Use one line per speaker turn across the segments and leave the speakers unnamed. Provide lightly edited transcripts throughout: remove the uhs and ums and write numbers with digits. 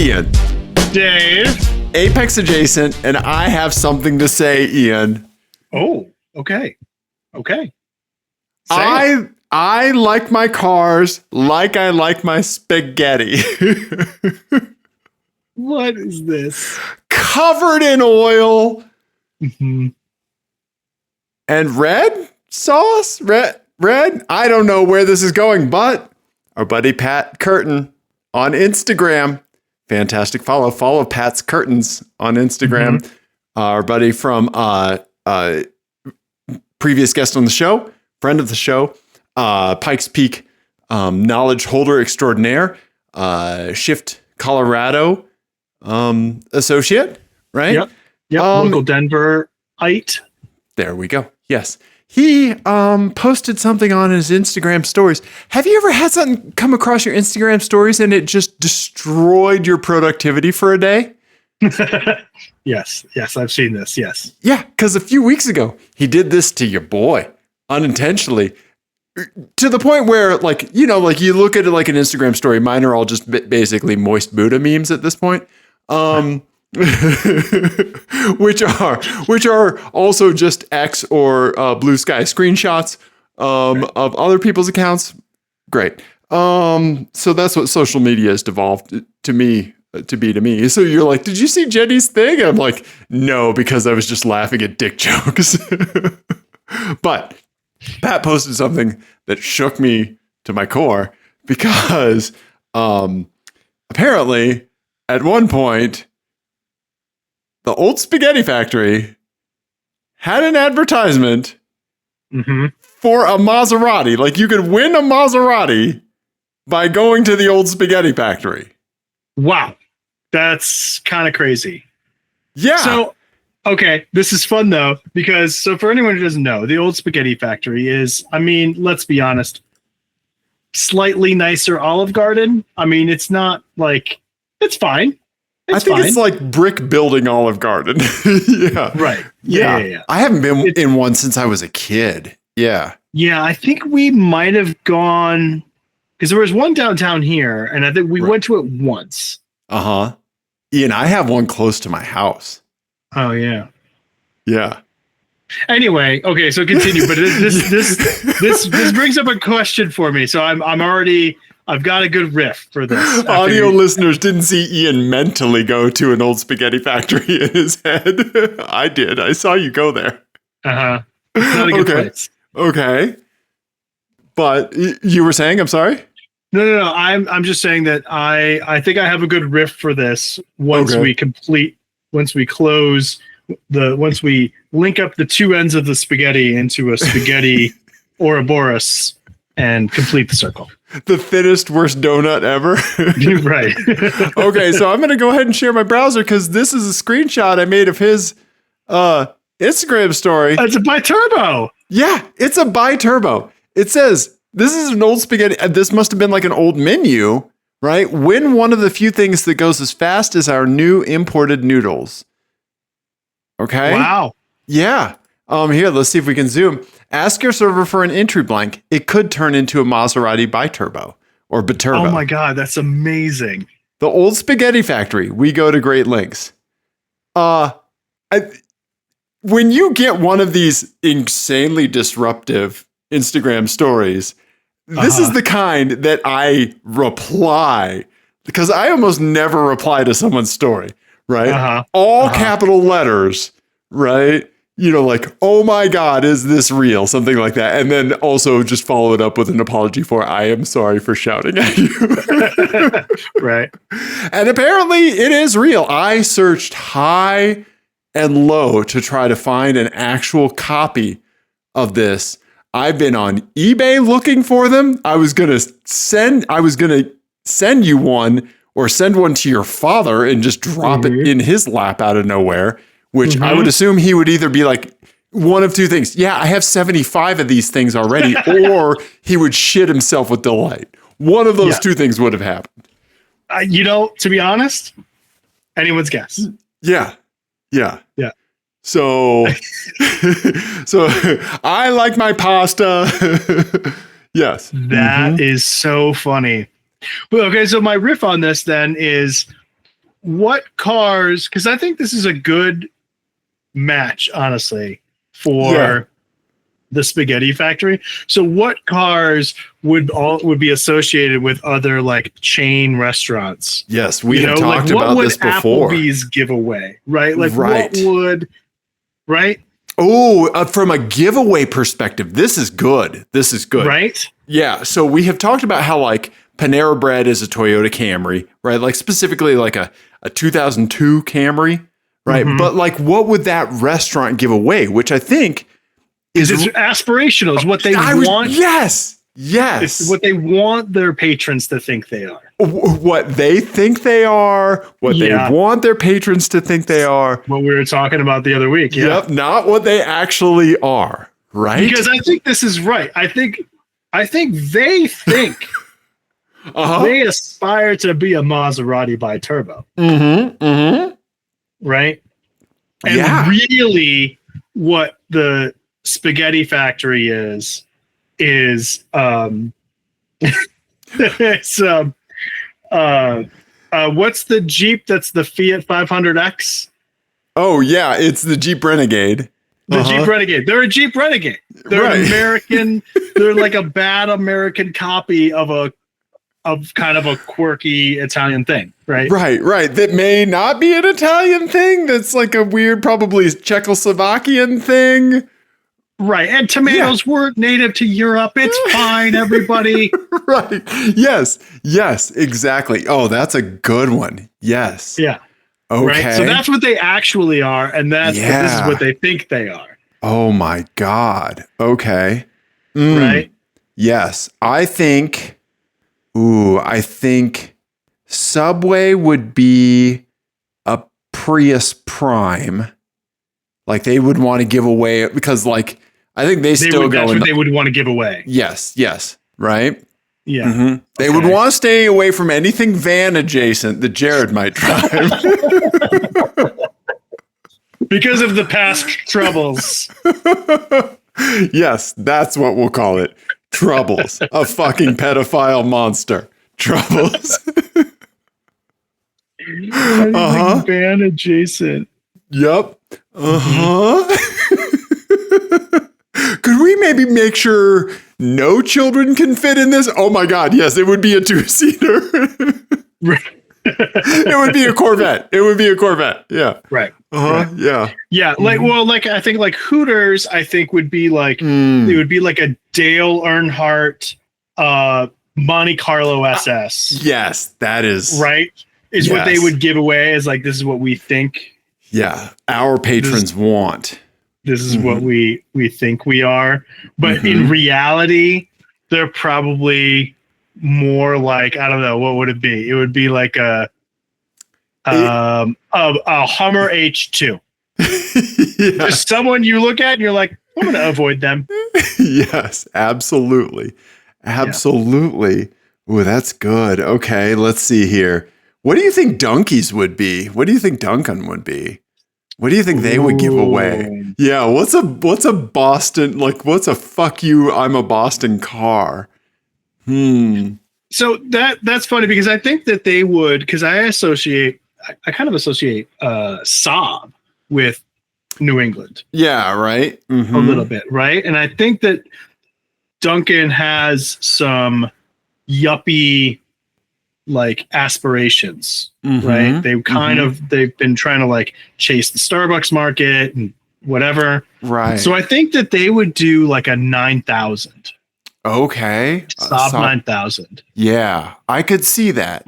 Ian.
Dave.
Apex Adjacent, and I have something to say, Ian.
Oh, okay. Okay.
I like my cars like I like my spaghetti.
What is this?
Covered in oil
Mm-hmm.
and red sauce? Red? I don't know where this is going, but our buddy Pat Curtin on Instagram. Fantastic follow. Follow Pat's Curtains on Instagram.
Mm-hmm.
Our buddy from previous guest on the show, friend of the show, Pikes Peak knowledge holder extraordinaire, Shift Colorado associate, right?
Yep. Local Denverite.
There we go. Yes. He posted something on his Instagram stories. Have you ever had something come across your Instagram stories and it just destroyed your productivity for a day?
Yes, I've seen this. Yes.
Yeah, because a few weeks ago, he did this to your boy unintentionally to the point where, like, you know, like you look at it like an Instagram story. Mine are all just basically moist Buddha memes at this point. which are also just X or Blue Sky screenshots of other people's accounts. Great. So that's what social media has devolved to me. So you're like, did you see Jenny's thing? And I'm like, no, because I was just laughing at dick jokes. But Pat posted something that shook me to my core because apparently at one point the old spaghetti factory had an advertisement for a Maserati. Like you could win a Maserati by going to the old spaghetti factory.
Wow. That's kind of crazy.
Yeah.
So, okay, this is fun though, because for anyone who doesn't know, the old spaghetti factory is, I mean, let's be honest, slightly nicer Olive Garden. I mean, it's not like, it's fine.
It's like brick building Olive Garden. Yeah.
Right.
Yeah. I haven't been in one since I was a kid. Yeah.
Yeah, I think we might have gone, because there was one downtown here, and I think we went to it once.
Uh-huh. Ian, I have one close to my house.
Oh, yeah.
Yeah.
Anyway, okay, so continue. But this brings up a question for me. So I've got a good riff for this.
Audio listeners didn't see Ian mentally go to an old spaghetti factory in his head. I did. I saw you go there.
Uh-huh. It's not a good place.
Okay. But you were saying, I'm sorry?
No. I'm just saying that I think I have a good riff for this once we link up the two ends of the spaghetti into a spaghetti Ouroboros and complete the circle.
The thinnest, worst donut ever.
Right.
Okay, so I'm going to go ahead and share my browser because this is a screenshot I made of his Instagram story.
It's a bi-turbo.
Yeah, it's a bi-turbo. It says, this is an old spaghetti. This must have been like an old menu, right? Win one of the few things that goes as fast as our new imported noodles. Okay.
Wow.
Yeah. Here, let's see if we can zoom. Ask your server for an entry blank. It could turn into a Maserati bi-turbo or biturbo.
Oh my God, that's amazing.
The old spaghetti factory. We go to great lengths. When you get one of these insanely disruptive Instagram stories, this is the kind that I reply because I almost never reply to someone's story, right? All capital letters, right? You know, like, oh my God, is this real? Something like that. And then also just follow it up with an apology for, I am sorry for shouting at you.
Right.
And apparently it is real. I searched high and low to try to find an actual copy of this. I've been on eBay looking for them. I was gonna send you one or send one to your father and just drop it in his lap out of nowhere, which I would assume he would either be like one of two things. Yeah, I have 75 of these things already, or he would shit himself with delight. One of those two things would have happened.
To be honest, anyone's guess.
Yeah. So I like my pasta. Yes.
That is so funny. Well, okay, so my riff on this then is what cars, because I think this is a good match, honestly, for the spaghetti factory. So what cars would be associated with other like chain restaurants?
Yes, we have talked
like,
about this before.
What would Applebee's give away, right? Like
Right.
what would, right?
Oh, from a giveaway perspective, this is good. This is good.
Right?
Yeah. So we have talked about how like Panera Bread is a Toyota Camry, right? Like specifically like a 2002 Camry, right?
Mhm.
But like what would that restaurant give away? Which I think is
It's aspirational. It's what they want.
Yes.
It's what they want their patrons to think they are.
What they think they are, what they want their patrons to think they are.
What we were talking about the other week. Yeah.
Yep, not what they actually are, right?
Because I think this is right. I think they think they aspire to be a Maserati by Turbo. Right? And really what the spaghetti factory is it's what's the Jeep that's the Fiat 500X?
Oh yeah, it's the Jeep Renegade.
Jeep Renegade. They're a Jeep Renegade. They're an American. They're like a bad American copy of kind of a quirky Italian thing, right?
Right. That may not be an Italian thing. That's like a weird, probably Czechoslovakian thing.
Right. And tomatoes weren't native to Europe. It's fine, everybody.
Right. Yes, exactly. Oh, that's a good one. Yes.
Yeah.
Okay.
Right. So that's what they actually are, and this is what they think they are.
Oh my God. Okay.
Right.
Yes. I think Subway would be a Prius Prime. Like they would want to give away because like I think they still go.
That's what they would want to give away.
Yes. Right.
Yeah.
Mm-hmm. They would want to stay away from anything van adjacent that Jared might drive.
Because of the past troubles.
Yes, that's what we'll call it. Troubles. A fucking pedophile monster. Troubles.
Van adjacent.
Yep. Could we maybe make sure no children can fit in this? Oh my God, yes, it would be a 2-seater. It would be a Corvette. Yeah.
Right.
Yeah.
Yeah. Like I think like Hooters, I think would be like it would be like a Dale Earnhardt Monte Carlo SS.
Yes, that is
right. Is what they would give away as like this is what we think.
Yeah, our patrons want.
This is what we think we are, but in reality, they're probably more like I don't know what would it be. It would be like a Hummer H2. Just someone you look at and you're like, I'm going to avoid them.
Yes, absolutely. Ooh, that's good. Okay, let's see here. What do you think Dunkies would be? What do you think Dunkin' would be? What do you think they would give away? Yeah, what's a Boston, like what's a fuck you, I'm a Boston car?
So that's funny because I think that they would, because I kind of associate Saab with New England.
Yeah, right.
A little bit, right? And I think that Duncan has some yuppie like aspirations, right? They've been trying to like chase the Starbucks market and whatever.
Right.
So I think that they would do like a 9,000.
Okay.
Saab 9,000.
Yeah, I could see that.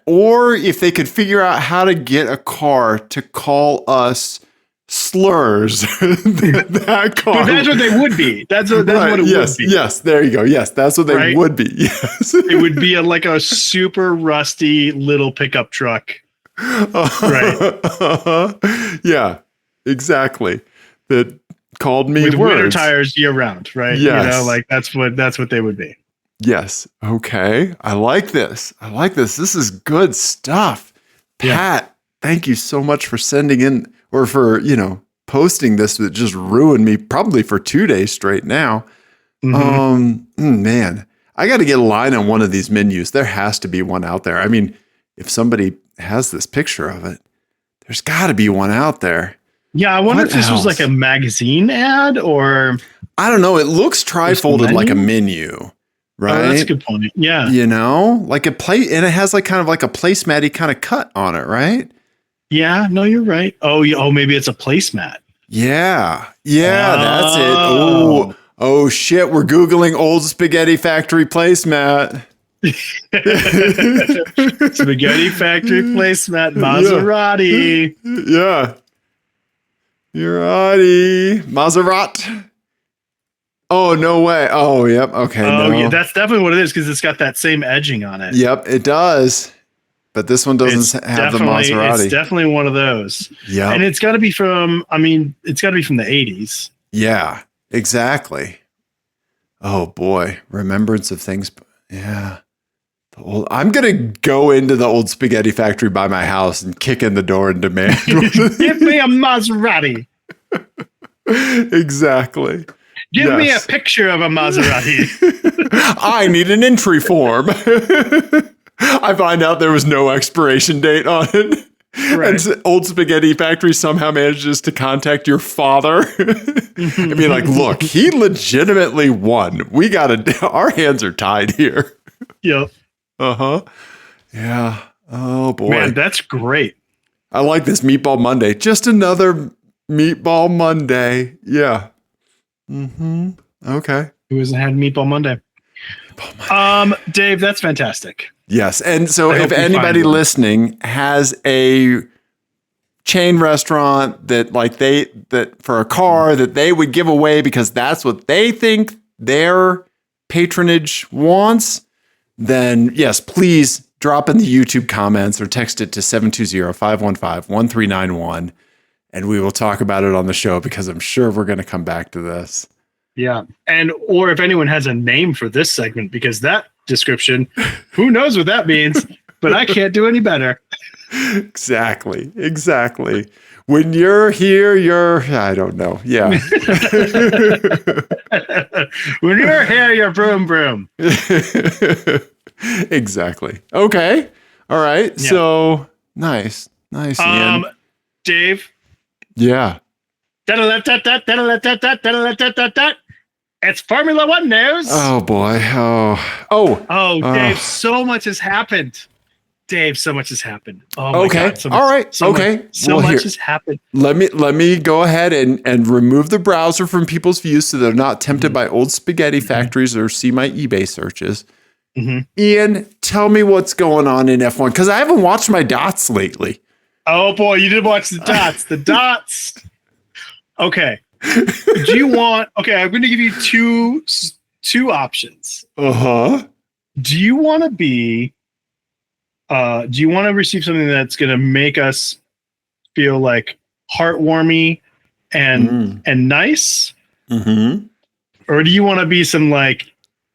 Or if they could figure out how to get a car to call us slurs, that car.
But that's what they would be. That's what it would be.
Yes, there you go. Yes, that's what they would be. Yes.
It would be like a super rusty little pickup truck. Right.
Yeah, exactly. That called me
with
words.
winter tires year round, right?
Yes.
You know, like that's what they would be.
Yes. Okay. I like this. This is good stuff. Pat, thank you so much for sending in or for, posting this that just ruined me probably for 2 days straight now. Man, I got to get a line on one of these menus. There has to be one out there. I mean, if somebody has this picture of it. There's got to be one out there.
Yeah, I wonder
What
if this was like
else?
a magazine ad or
I don't know. It looks tri-folded like a
menu?
menu, right?
Oh, that's a good point. Yeah.
You know, like a plate, and it has like kind of like a placematty kind of cut on it, right?
Yeah, no, you're right. Oh, maybe it's a placemat.
Yeah. Yeah, that's it. Oh shit, we're Googling old spaghetti factory placemat.
Spaghetti factory placemat, Maserati.
Yeah. Maserati. Oh, no way. Oh, yep. Okay.
Oh,
no.
yeah, that's definitely what it is because it's got that same edging on it.
Yep, it does. But this one doesn't have the Maserati.
It's definitely one of those.
Yeah.
And it's got to be from the 80s.
Yeah, exactly. Oh boy, remembrance of things. Yeah. I'm going to go into the old spaghetti factory by my house and kick in the door and demand.
Give me a Maserati.
Exactly.
Give me a picture of a Maserati.
I need an entry form. I find out there was no expiration date on it. Right. And old spaghetti factory somehow manages to contact your father and be like, look, he legitimately won. Our hands are tied here.
Yep.
Uh-huh. Yeah. Oh boy.
Man, that's great.
I like this Meatball Monday. Just another Meatball Monday. Yeah. Mm-hmm. Okay.
Who hasn't had Meatball Monday? Dave, that's fantastic.
Yes. And so if anybody listening has a chain restaurant that for a car that they would give away because that's what they think their patronage wants, then yes, please drop in the YouTube comments or text it to 720-515-1391 and we will talk about it on the show because I'm sure we're going to come back to this.
Yeah. Or if anyone has a name for this segment, because that description, who knows what that means, but I can't do any better.
Exactly. When you're here, I don't know. Yeah.
When you're here, you're broom broom.
Exactly. Okay. All right. Yeah. So nice. Ian.
Dave.
Yeah.
It's Formula One news.
Oh boy.
Dave, so much has happened. Oh my
okay.
God,
all right. So
much has happened.
Let me go ahead and remove the browser from people's views so they're not tempted by old spaghetti factories or see my eBay searches. Mm-hmm. Ian, tell me what's going on in F1 because I haven't watched my dots lately.
Oh boy, you did watch the dots. The dots. Okay. Do you want? Okay, I'm going to give you two options. Do you want to be? Do you want to receive something that's going to make us feel like heartwarming and nice, or do you want to be some like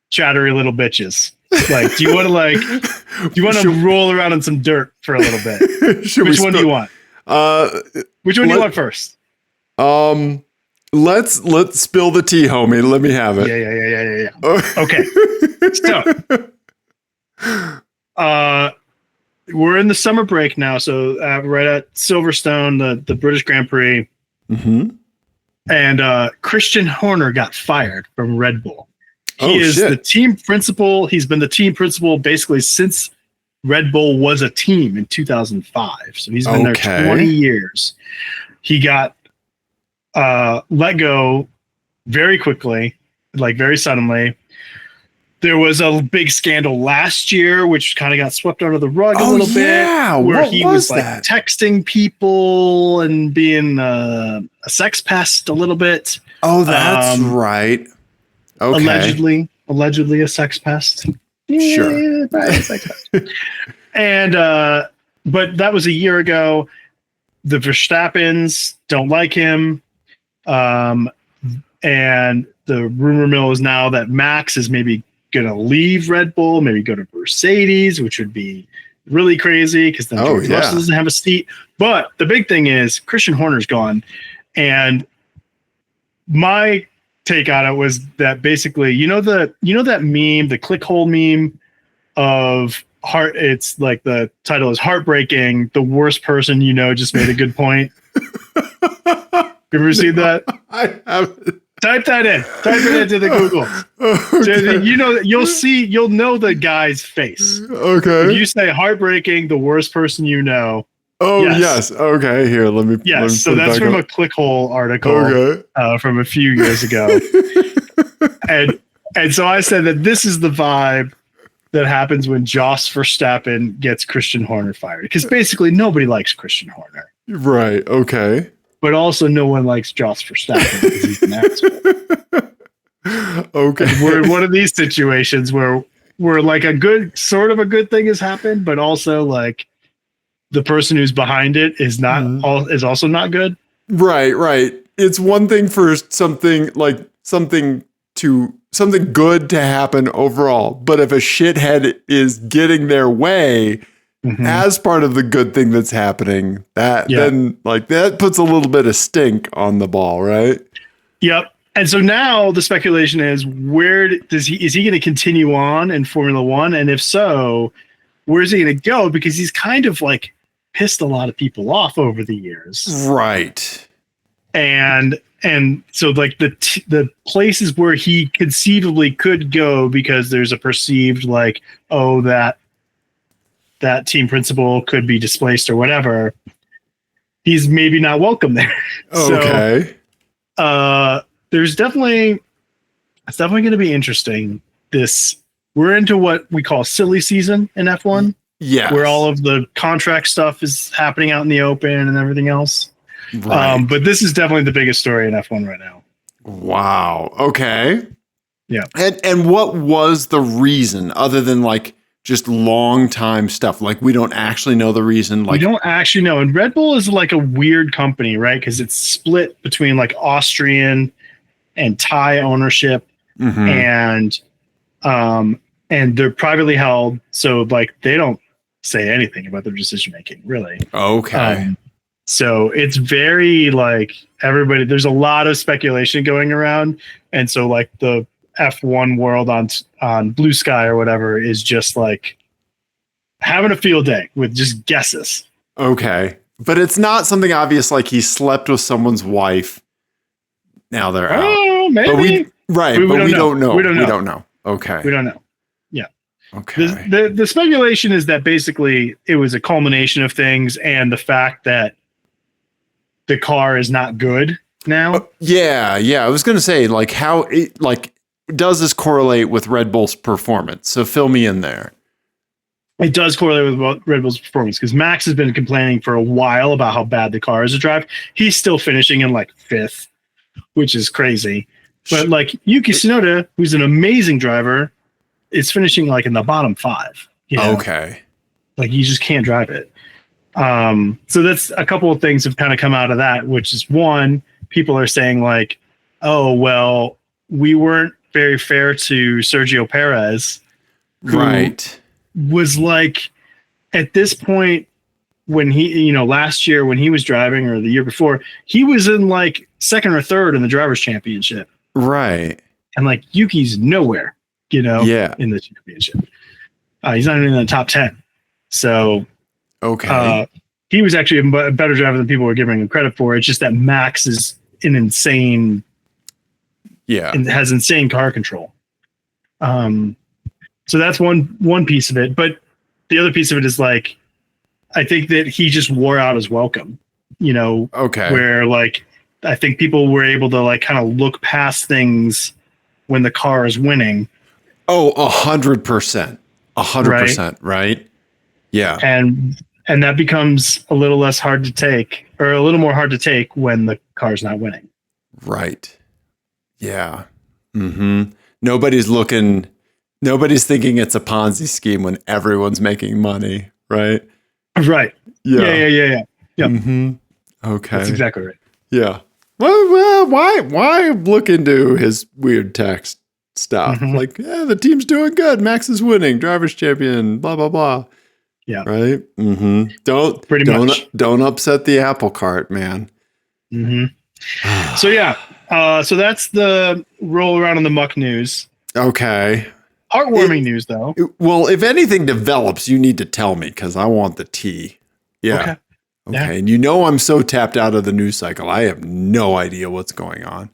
chattery little bitches? Like, do you want to roll around in some dirt for a little bit? Which one do you want? Which one do you want first?
Let's spill the tea, homie. Let me have it.
Yeah. Okay. So, we're in the summer break now. So, right at Silverstone, the British Grand Prix. Mm-hmm. And Christian Horner got fired from Red Bull. He is the team principal. He's been the team principal basically since Red Bull was a team in 2005. So he's been there 20 years. He got let go very quickly, like very suddenly. There was a big scandal last year, which kind of got swept under the rug a little bit, where he was like texting people and being a sex pest a little bit.
Oh, that's right. Okay.
Allegedly a sex pest.
Sure.
Probably a sex pest. And but that was a year ago. The Verstappens don't like him. And the rumor mill is now that Max is maybe going to leave Red Bull, maybe go to Mercedes, which would be really crazy because then George Russell doesn't have a seat. But the big thing is Christian Horner's gone. And my take on it was that basically, you know that meme, the click hole meme of It's like the title is heartbreaking. The worst person you know just made a good point. You ever seen that?
I haven't.
Type that in. Type it into the Google.
Okay.
So you'll know the guy's face.
Okay.
If you say heartbreaking, the worst person you know.
Oh yes. Okay. Here, let me.
Yes.
Let me
So that's from a Clickhole article from a few years ago. and so I said that this is the vibe that happens when Jos Verstappen gets Christian Horner fired, because basically nobody likes Christian Horner.
Right. Okay.
But also no one likes Jos Verstappen because he's an asshole.
Okay.
And we're in one of these situations where like a good thing has happened, but also like the person who's behind it is is also not good.
Right, right. It's one thing for something good to happen overall, but if a shithead is getting their way as part of the good thing that's happening, then like that puts a little bit of stink on the ball, right?
Yep. And so now the speculation is, is he going to continue on in Formula One? And if so, where's he going to go? Because he's kind of like pissed a lot of people off over the years.
Right.
And so like the places where he conceivably could go, because there's a perceived like, oh, that team principal could be displaced or whatever, he's maybe not welcome there.
Okay.
So it's definitely going to be interesting. We're into what we call silly season in F1.
Yeah.
Where all of the contract stuff is happening out in the open and everything else.
Right.
But this is definitely the biggest story in F1 right now.
Wow. Okay.
Yeah.
And what was the reason, other than like just long time stuff? Like we don't actually know the reason. Like
we don't actually know. And Red Bull is like a weird company, right? Because it's split between like Austrian and Thai ownership, and they're privately held. So like they don't say anything about their decision making, really.
Okay.
So it's very like everybody. There's a lot of speculation going around, and so like the F1 world on Blue Sky or whatever is just like having a field day with just guesses.
Okay. But it's not something obvious like he slept with someone's wife. Now they're out.
Oh, maybe.
But we don't know.
We don't know.
Okay.
We don't know. Yeah.
Okay.
The speculation is that basically it was a culmination of things, and the fact that the car is not good now.
Yeah. I was going to say, like, does this correlate with Red Bull's performance? So fill me in there.
It does correlate with Red Bull's performance, because Max has been complaining for a while about how bad the car is to drive. He's still finishing in like 5th, which is crazy. But like Yuki Tsunoda, who's an amazing driver, is finishing like in the bottom 5. You know?
Okay.
Like you just can't drive it. So that's a couple of things have kind of come out of that, which is one, people are saying like, oh, well, we weren't very fair to Sergio Perez.
Right.
Was like at this point when he, last year when he was driving, or the year before, he was in like 2nd or 3rd in the drivers' championship.
Right.
And like Yuki's nowhere, in the championship. He's not even in the top 10. So,
okay.
He was actually a better driver than people were giving him credit for. It's just that Max is an insane, and has insane car control. So that's one piece of it. But the other piece of it is like, I think that he just wore out his welcome,
Okay.
Where like, I think people were able to like kind of look past things when the car is winning.
Oh, 100%. 100%. Right. Yeah.
And that becomes a little less hard to take, or a little more hard to take when the car's not winning.
Right. Yeah. Nobody's thinking it's a Ponzi scheme when everyone's making money, right?
Right. Yeah.
Okay.
That's exactly right.
Yeah. Well, why look into his weird tax stuff? Like, the team's doing good. Max is winning. Drivers champion, blah, blah, blah.
Yeah.
Right? Don't upset the apple cart, man.
So, yeah. So that's the roll around in the muck news.
Okay.
Heartwarming news, though.
Well, if anything develops, you need to tell me because I want the tea. Yeah.
Okay.
Yeah. And you know I'm so tapped out of the news cycle. I have no idea what's going on.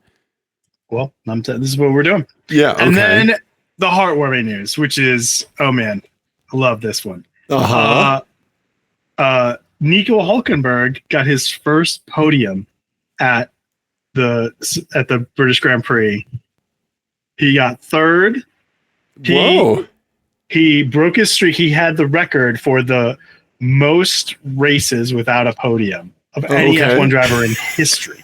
Well, this is what we're doing.
Yeah. Okay.
And then the heartwarming news, which is, oh man, I love this one.
Uh-huh.
Nico Hulkenberg got his first podium at the British Grand Prix. He got third.
Whoa.
He broke his streak. He had the record for the most races without a podium of any F1 driver in history.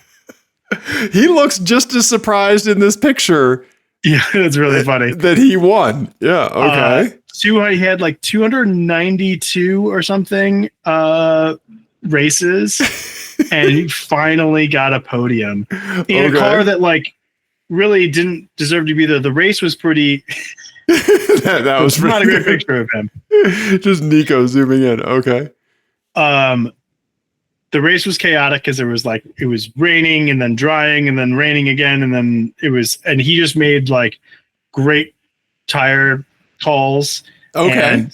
He looks just as surprised in this picture.
Yeah, it's really funny
that he won. Yeah. Okay.
He had like 292 or something races, and he finally got a podium in a car that like really didn't deserve to be there. The race was pretty.
that was
not a great picture of him.
Just Nico zooming in. Okay.
The race was chaotic because it was raining and then drying and then raining again and then and he just made like great tire calls.
Okay.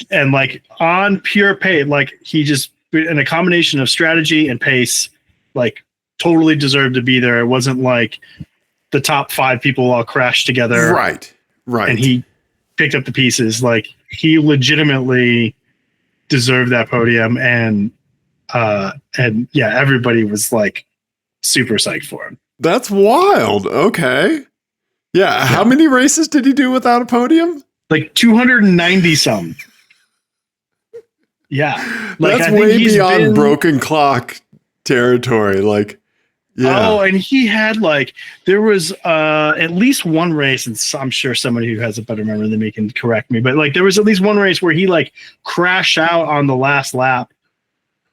And like on pure pace, like he just in a combination of strategy and pace, like totally deserved to be there. It wasn't like the top 5 people all crashed together.
Right.
And he picked up the pieces. Like he legitimately deserved that podium. And yeah, everybody was like super psyched for him.
That's wild. Okay. Yeah. How many races did he do without a podium?
Like 290 some. Yeah. Like,
that's way beyond broken clock territory. Like, yeah.
Oh, and he had there was at least one race, and I'm sure somebody who has a better memory than me can correct me, but there was at least one race where he crashed out on the last lap.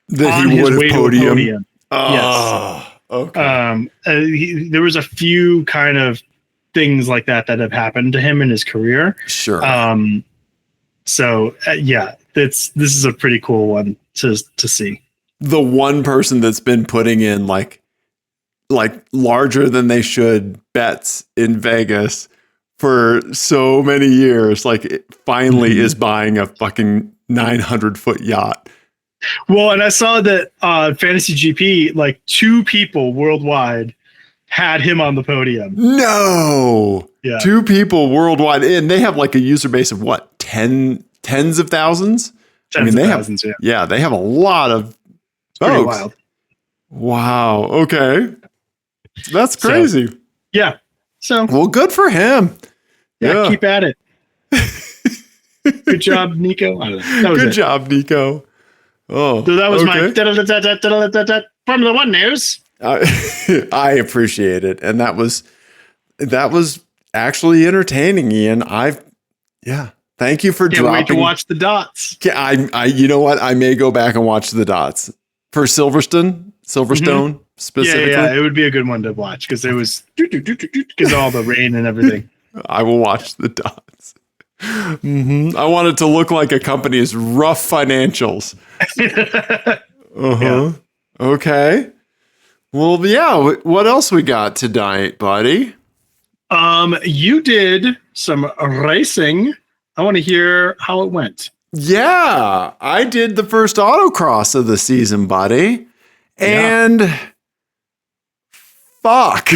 That he would have podium.
Oh,
yes. Okay.
There was a few kind of things like that have happened to him in his career.
Sure.
So yeah, this is a pretty cool one to see.
The one person that's been putting in like larger than they should bets in Vegas for so many years, it finally is buying a fucking 900-foot yacht.
Well, and I saw that Fantasy GP, 2 people worldwide had him on the podium.
No.
Yeah.
2 people worldwide. And they have a user base of what? Tens of thousands?
Tens of thousands, yeah.
Yeah, they have a lot of
folks. Wild.
Wow. Okay. That's crazy.
So, yeah. So
well, good for him.
Yeah. Keep at it. Good job, Nico.
Good job, Nico. Oh,
so that was my Formula One news.
I appreciate it, and that was actually entertaining, Ian. Thank you for dropping.
Wait to watch the dots.
I you know what? I may go back and watch the dots for Silverstone specifically.
Yeah, it would be a good one to watch because it was because all the rain and everything.
I will watch the dots. Mm-hmm. I want it to look like a company's rough financials.
Yeah.
Okay. Well, yeah. What else we got tonight, buddy?
You did some racing. I want to hear how it went.
Yeah, I did the first autocross of the season, buddy. And fuck.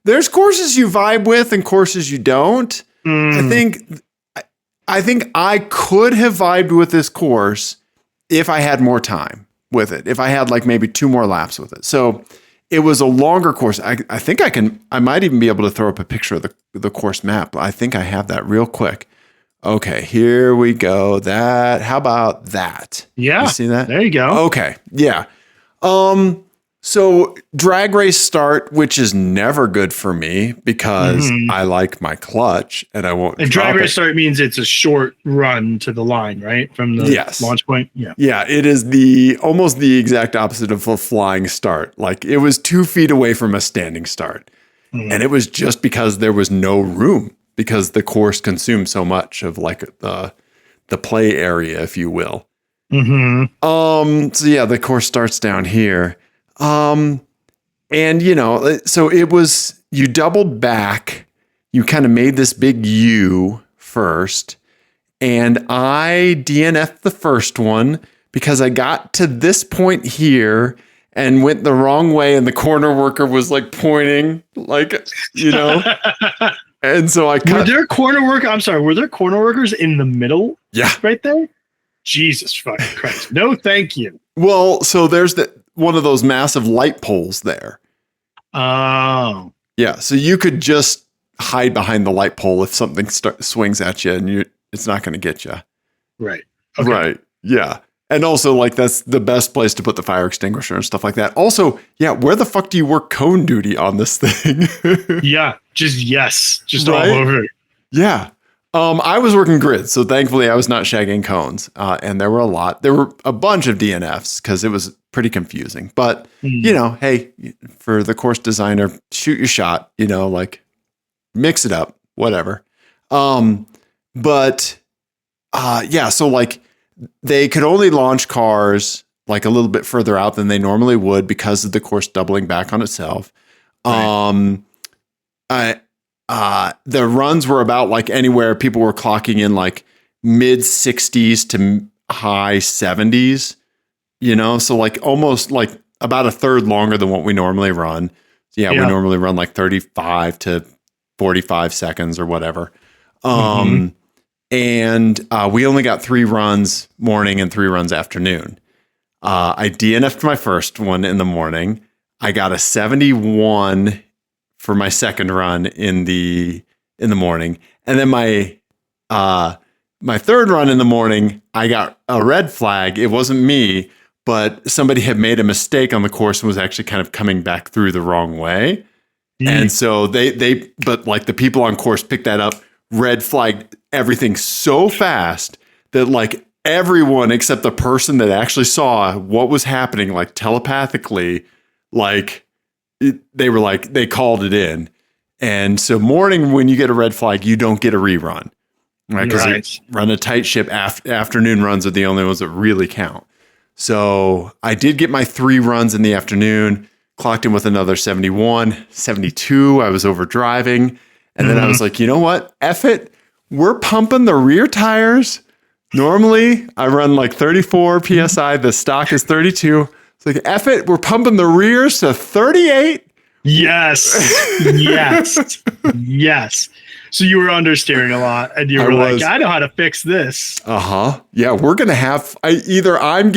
There's courses you vibe with and courses you don't. I think I could have vibed with this course if I had more time with it. If I had maybe 2 more laps with it. So it was a longer course. I think I might even be able to throw up a picture of the course map. I think I have that real quick. Okay, here we go. How about that?
Yeah.
You see that?
There you go.
Okay. Yeah. So drag race start, which is never good for me because I like my clutch and I won't.
And drag race start means it's a short run to the line, right? From the launch point. Yeah.
Yeah. It is almost the exact opposite of a flying start. It was 2 feet away from a standing start. And it was just because there was no room because the course consumed so much of the play area, if you will. So yeah, the course starts down here. And so it was, you doubled back. You kind of made this big U first. And I DNF'd the first one because I got to this point here and went the wrong way. And the corner worker was like pointing, like, you know. And so I cut.
Were there corner workers in the middle?
Yeah.
Right there? Jesus fucking Christ. No, thank you.
Well, so there's one of those massive light poles there.
Oh.
Yeah. So you could just hide behind the light pole if something swings at you and it's not going to get you.
Right. Okay.
Right. Yeah. And also, like, that's the best place to put the fire extinguisher and stuff like that. Also, yeah, where the fuck do you work cone duty on this thing?
Yeah. Just
Right?
all over.
Yeah. I was working grids, so thankfully I was not shagging cones. And there were a lot. There were a bunch of DNFs because it was pretty confusing. But, you know, hey, for the course designer, shoot your shot, you know, like mix it up, whatever. But so like they could only launch cars like a little bit further out than they normally would because of the course doubling back on itself. Right. The runs were about like anywhere people were clocking in like mid 60s to high 70s, you know, so like almost like about a third longer than what we normally run. Yeah. We normally run like 35 to 45 seconds or whatever. And we only got 3 runs morning and 3 runs afternoon. I DNF'd my first one in the morning. I got a 71 for my second run in the morning. And then my third run in the morning, I got a red flag. It wasn't me, but somebody had made a mistake on the course and was actually kind of coming back through the wrong way. And so but like the people on course picked that up, red flagged everything so fast that like everyone except the person that actually saw what was happening, like telepathically, like they called it in. And so morning, when you get a red flag, you don't get a rerun, right? Because run a tight ship. Afternoon runs are the only ones that really count. So I did get my 3 runs in the afternoon, clocked in with another 71, 72. I was over driving. And then I was like, you know what? F it. We're pumping the rear tires. Normally, I run like 34 PSI. The stock is 32. It's like, F it. We're pumping the rears to 38.
Yes. Yes. So you were understeering a lot and you were I know how to fix this.
Yeah, we're going to have either I'm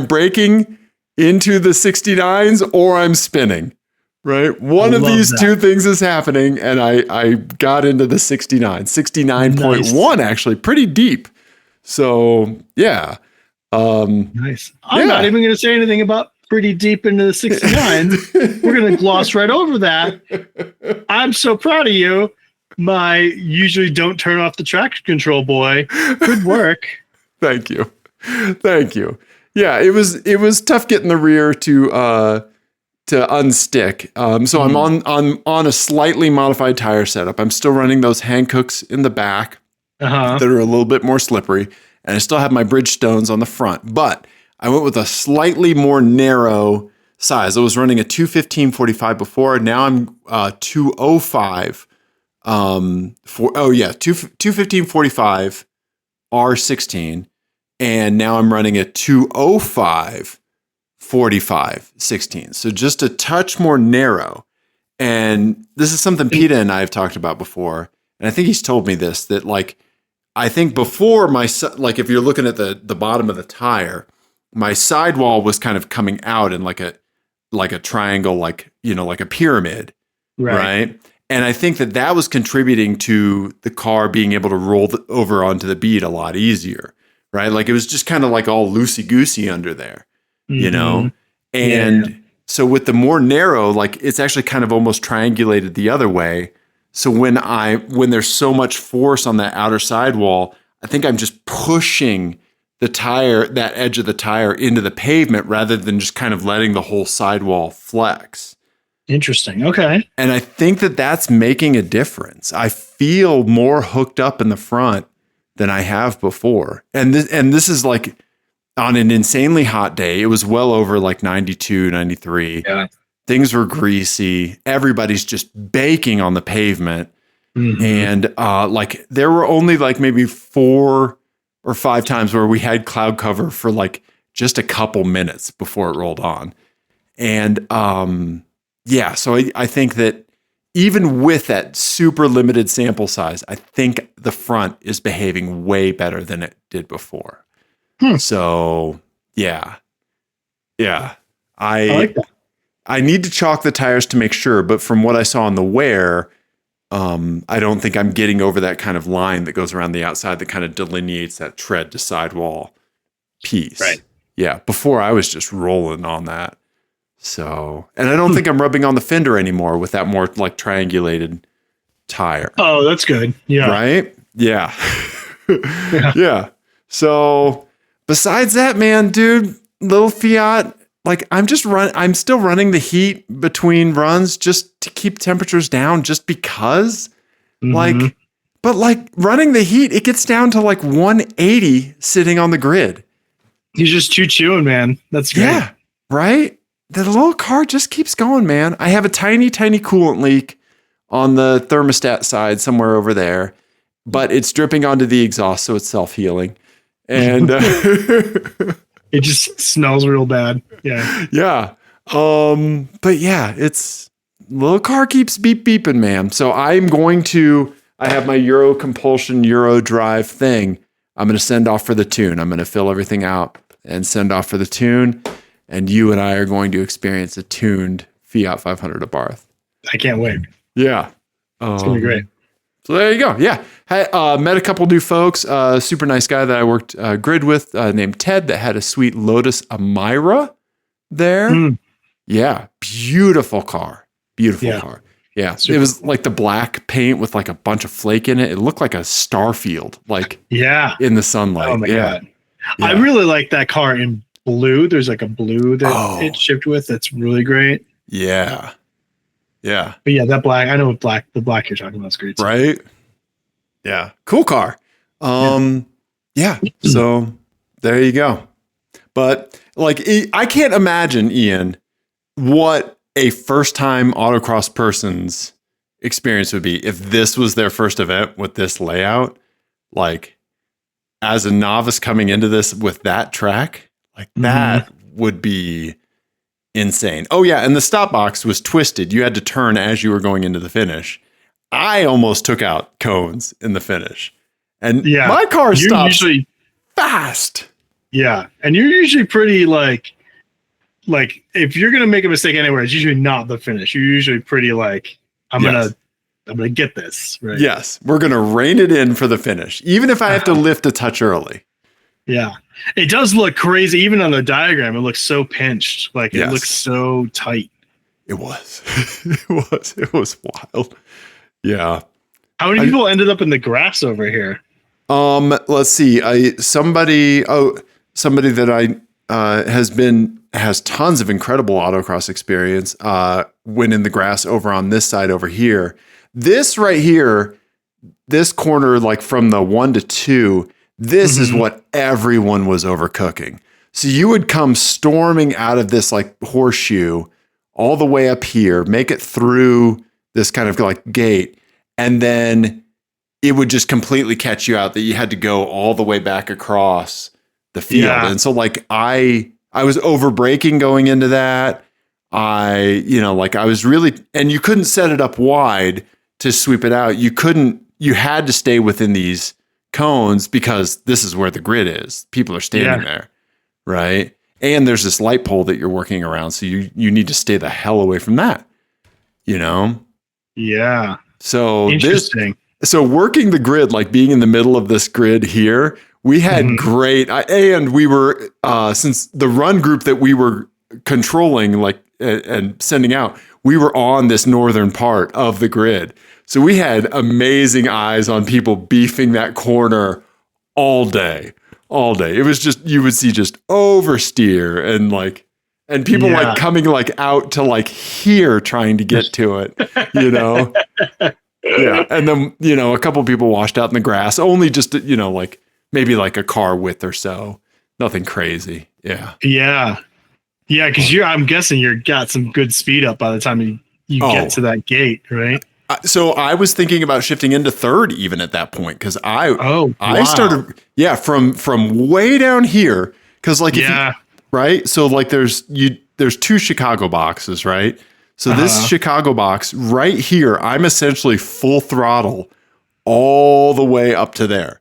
breaking into the 69s or I'm spinning. Right. One of these two things is happening. And I got into the 69.1, actually pretty deep. So, yeah.
Nice. I'm not even going to say anything about pretty deep into the 69. We're going to gloss right over that. I'm so proud of you. My usually don't turn off the traction control boy. Good work.
Thank you. Yeah, it was tough getting the rear to unstick. So I'm on a slightly modified tire setup. I'm still running those Hankooks in the back that are a little bit more slippery, and I still have my Bridgestones on the front. But I went with a slightly more narrow size. I was running a 215/45 before. Now I'm 205 215/45 R16, and now I'm running a 205/45 16. So just a touch more narrow. And this is something PETA and I have talked about before. And I think he's told me this, that like, I think before like if you're looking at the bottom of the tire, my sidewall was kind of coming out in like a triangle, like, you know, like a pyramid. Right. And I think that was contributing to the car being able to roll over onto the bead a lot easier. Right. Like it was just kind of like all loosey goosey under there. You know, and so with the more narrow, like it's actually kind of almost triangulated the other way. So when there's so much force on that outer sidewall, I think I'm just pushing that edge of the tire into the pavement rather than just kind of letting the whole sidewall flex.
Interesting. Okay.
And I think that's making a difference. I feel more hooked up in the front than I have before. And this is like, on an insanely hot day, it was well over like 92, 93.
Yeah.
Things were greasy. Everybody's just baking on the pavement.
Mhm.
And like there were only like maybe 4 or 5 times where we had cloud cover for like just a couple minutes before it rolled on. And yeah, so I think that even with that super limited sample size, I think the front is behaving way better than it did before. So yeah.
I like that.
I need to chalk the tires to make sure, but from what I saw on the wear, I don't think I'm getting over that kind of line that goes around the outside that kind of delineates that tread to sidewall piece.
Right.
Yeah. Before I was just rolling on that. So, and I don't think I'm rubbing on the fender anymore with that more like triangulated tire.
Oh, that's good. Yeah.
Right? Yeah. Yeah. So, besides that, man, dude, little Fiat, like I'm still running the heat between runs just to keep temperatures down just because.
Mhm.
Like, but like running the heat, it gets down to like 180 sitting on the grid.
He's just chewing, man. That's great.
Yeah. Right? The little car just keeps going, man. I have a tiny, tiny coolant leak on the thermostat side somewhere over there, but it's dripping onto the exhaust, so it's self-healing. And
it just smells real bad. Yeah.
Yeah. But yeah, it's little car keeps beeping, man. So I have my Euro compulsion, Euro drive thing. I'm going to send off for the tune. I'm going to fill everything out and send off for the tune. And you and I are going to experience a tuned Fiat 500 Abarth.
I can't wait.
Yeah.
It's going to be great.
So there you go. Yeah. I met a couple new folks. Super nice guy that I worked grid with named Ted that had a sweet Lotus Amira there. Yeah. Beautiful car. Beautiful car. Yeah.
Super.
It was like the black paint with like a bunch of flake in it. It looked like a star field, like in the sunlight.
Oh my God. Yeah. I really like that car in blue. There's like a blue that it shipped with. That's really great.
Yeah. Yeah.
But yeah, that black, I know what the black you're talking about is great.
Right. Yeah. Cool car. Yeah. So there you go. But like, I can't imagine, Ian, what a first time autocross person's experience would be if this was their first event with this layout. Like, as a novice coming into this with that track, like that would be insane. Oh yeah, and the stop box was twisted. You had to turn as you were going into the finish. I almost took out cones in the finish. And my car stops usually fast.
Yeah. And you're usually pretty like if you're gonna make a mistake anywhere, it's usually not the finish. You're usually pretty like, I'm gonna get this. Right.
Yes. We're gonna rein it in for the finish, even if I have to lift a touch early.
Yeah. It does look crazy. Even on the diagram, it looks so pinched. Like it looks so tight.
It was. It was wild. Yeah.
How many people ended up in the grass over here?
Let's see. Somebody that I has tons of incredible autocross experience. Went in the grass over on this side over here. This right here, this corner, like from the 1 to 2. This is what everyone was overcooking. So you would come storming out of this like horseshoe all the way up here, make it through this kind of like gate, and then it would just completely catch you out that you had to go all the way back across the field. Yeah. And so like I was over braking going into that. I was really, and you couldn't set it up wide to sweep it out. You had to stay within these cones because this is where the grid is. People are standing there, right? And there's this light pole that you're working around, so you need to stay the hell away from that,
Yeah.
So
interesting.
So working the grid, like being in the middle of this grid here, we had and we were since the run group that we were controlling, like and sending out, we were on this northern part of the grid. So we had amazing eyes on people beefing that corner all day. It was just, you would see just oversteer and people like coming like out to like here trying to get to it, Yeah. And then, a couple of people washed out in the grass, only just, like maybe like a car width or so. Nothing crazy. Yeah.
Yeah. Yeah, because I'm guessing you got some good speed up by the time you get to that gate, right?
So I was thinking about shifting into third even at that point because I started from way down here because like if you, right, so like there's two Chicago boxes, right? So this Chicago box right here, I'm essentially full throttle all the way up to there.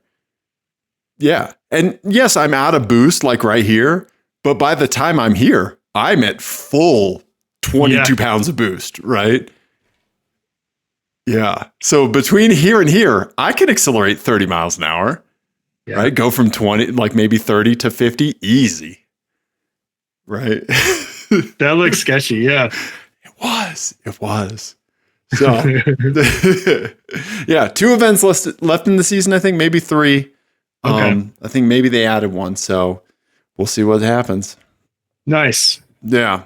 Yeah, and yes, I'm out of boost like right here, but by the time I'm here, I'm at full 22 pounds of boost, right? Yeah. So between here and here, I can accelerate 30 miles an hour, right? Go from 20, like maybe 30 to 50, easy, right?
That looks sketchy. Yeah.
It was. So, yeah, 2 events left in the season, I think, maybe 3. I think maybe they added 1, so we'll see what happens.
Nice.
Yeah.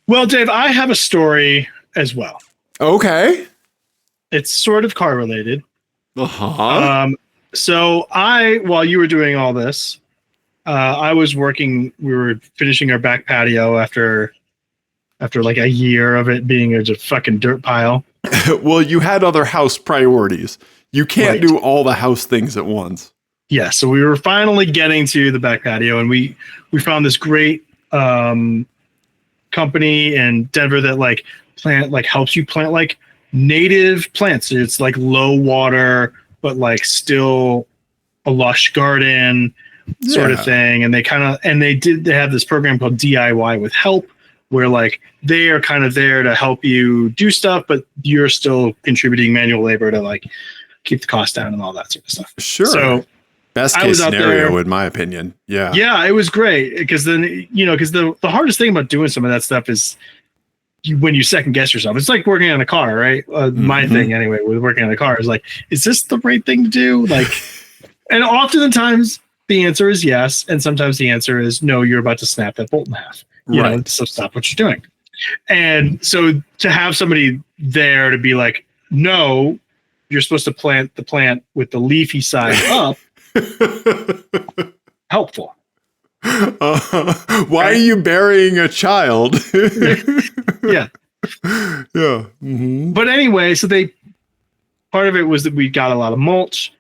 Well,
Dave, I have a story as well.
Okay.
It's sort of car related. So while you were doing all this, I was working. We were finishing our back patio after like a year of it being a fucking dirt pile.
Well, you had other house priorities. You can't do all the house things at once.
Yeah. So we were finally getting to the back patio, and we found this great company in Denver that helps you plant like native plants. It's like low water, but like still a lush garden sort of thing. And they have this program called DIY with Help, where like they are kind of there to help you do stuff, but you're still contributing manual labor to like keep the cost down and all that sort of stuff.
Sure.
So
best case scenario, in my opinion. Yeah.
Yeah, it was great because then, because the hardest thing about doing some of that stuff is when you second guess yourself. It's like working on a car, right? My thing anyway with working on a car is like, is this the right thing to do? Like, and oftentimes the answer is yes. And sometimes the answer is no, you're about to snap that bolt in half. You know, so stop what you're doing. And so to have somebody there to be like, no, you're supposed to plant the plant with the leafy side up. Helpful.
Why are you burying a child?
Yeah.
Yeah. Mm-hmm.
But anyway, so part of it was that we got a lot of mulch,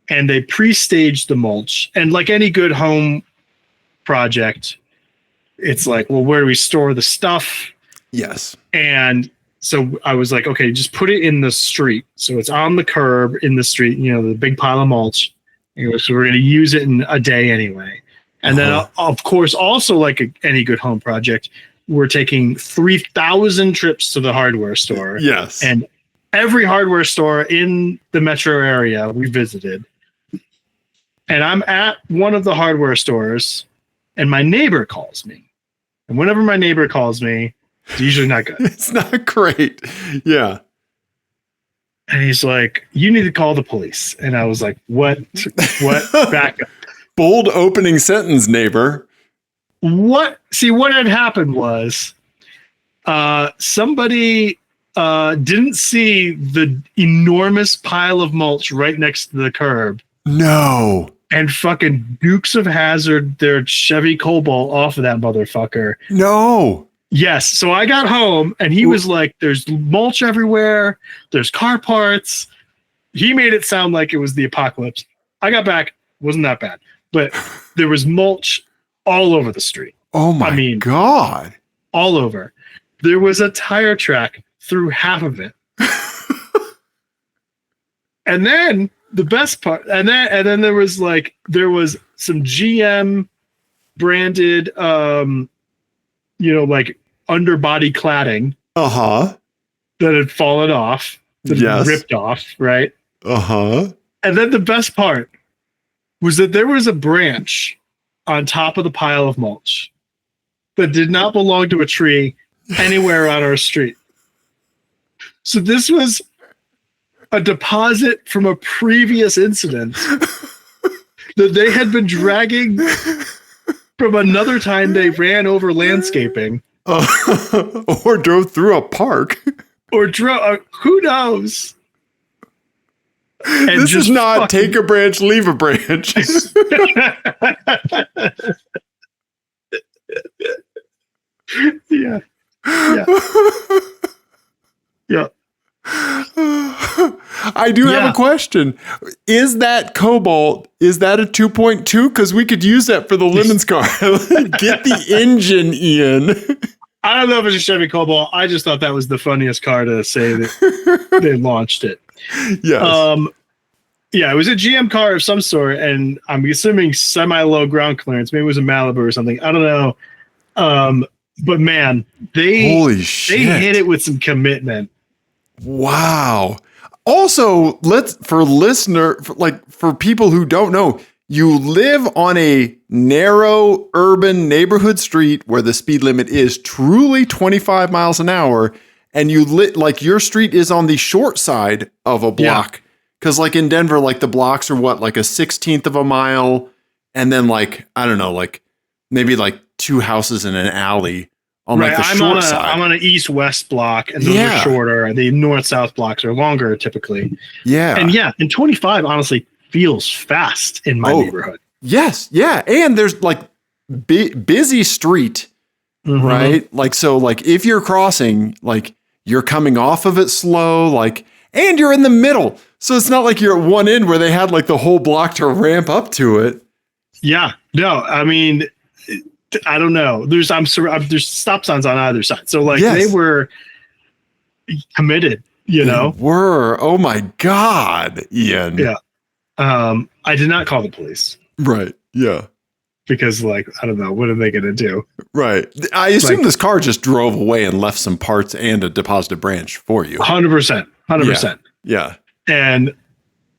and they pre-staged the mulch. And like any good home project, it's like, well, where do we store the stuff?
Yes.
And so I was like, okay, just put it in the street. So it's on the curb in the street, the big pile of mulch. So we're going to use it in a day anyway. And then, of course, also like any good home project, we're taking 3,000 trips to the hardware store.
Yes.
And every hardware store in the metro area we visited. And I'm at one of the hardware stores, and my neighbor calls me. And whenever my neighbor calls me, it's usually not good.
It's not great. Yeah.
And he's like, you need to call the police. And I was like, what? Back up.
Bold opening sentence, neighbor.
What had happened was somebody didn't see the enormous pile of mulch right next to the curb.
No.
And fucking Dukes of Hazzard their Chevy Cobalt off of that motherfucker.
No.
Yes. So I got home and he was like, there's mulch everywhere. There's car parts. He made it sound like it was the apocalypse. I got back. Wasn't that bad. But there was mulch all over the street.
Oh my God.
All over. There was a tire track through half of it. And then the best part, and then there was some GM branded like underbody cladding that had fallen off, that had ripped off, right? And then the best part was that there was a branch on top of the pile of mulch that did not belong to a tree anywhere on our street. So this was a deposit from a previous incident that they had been dragging from another time they ran over landscaping.
Or drove through a park.
Or who knows? And
this is not take a branch, leave a branch.
Yeah. Yeah. Yeah.
I do have a question. Is that Cobalt, is that a 2.2? Because we could use that for the Lemons car. Get the engine, Ian.
I don't know if it's a Chevy Cobalt. I just thought that was the funniest car to say that they launched it.
Yes.
Yeah, it was a GM car of some sort, and I'm assuming semi-low ground clearance. Maybe it was a Malibu or something. I don't know. But man,
Holy
they
shit.
hit it with some commitment.
Wow. Also, for people who don't know, you live on a narrow urban neighborhood street where the speed limit is truly 25 miles an hour, and your street is on the short side of a block. Because like in Denver, like the blocks are what, like a 16th of a mile, and then like, I don't know, like maybe like two houses in an alley on like the short side.
I'm on an east-west block, and those are shorter. The north-south blocks are longer typically.
Yeah.
And 25 honestly feels fast in my neighborhood.
Yes. Yeah. And there's like busy street, right? Like, so like if you're crossing, like you're coming off of it slow, like, and you're in the middle. So it's not like you're at one end where they had like the whole block to ramp up to it.
Yeah. No, I mean, I don't know. There's stop signs on either side. So like they were committed, you know?
They were. Oh my God, Ian.
Yeah. I did not call the police.
Right. Yeah.
Because like, I don't know, what are they going to do?
Right. I assume this car just drove away and left some parts and a deposited branch for you.
100%. 100%.
Yeah.
And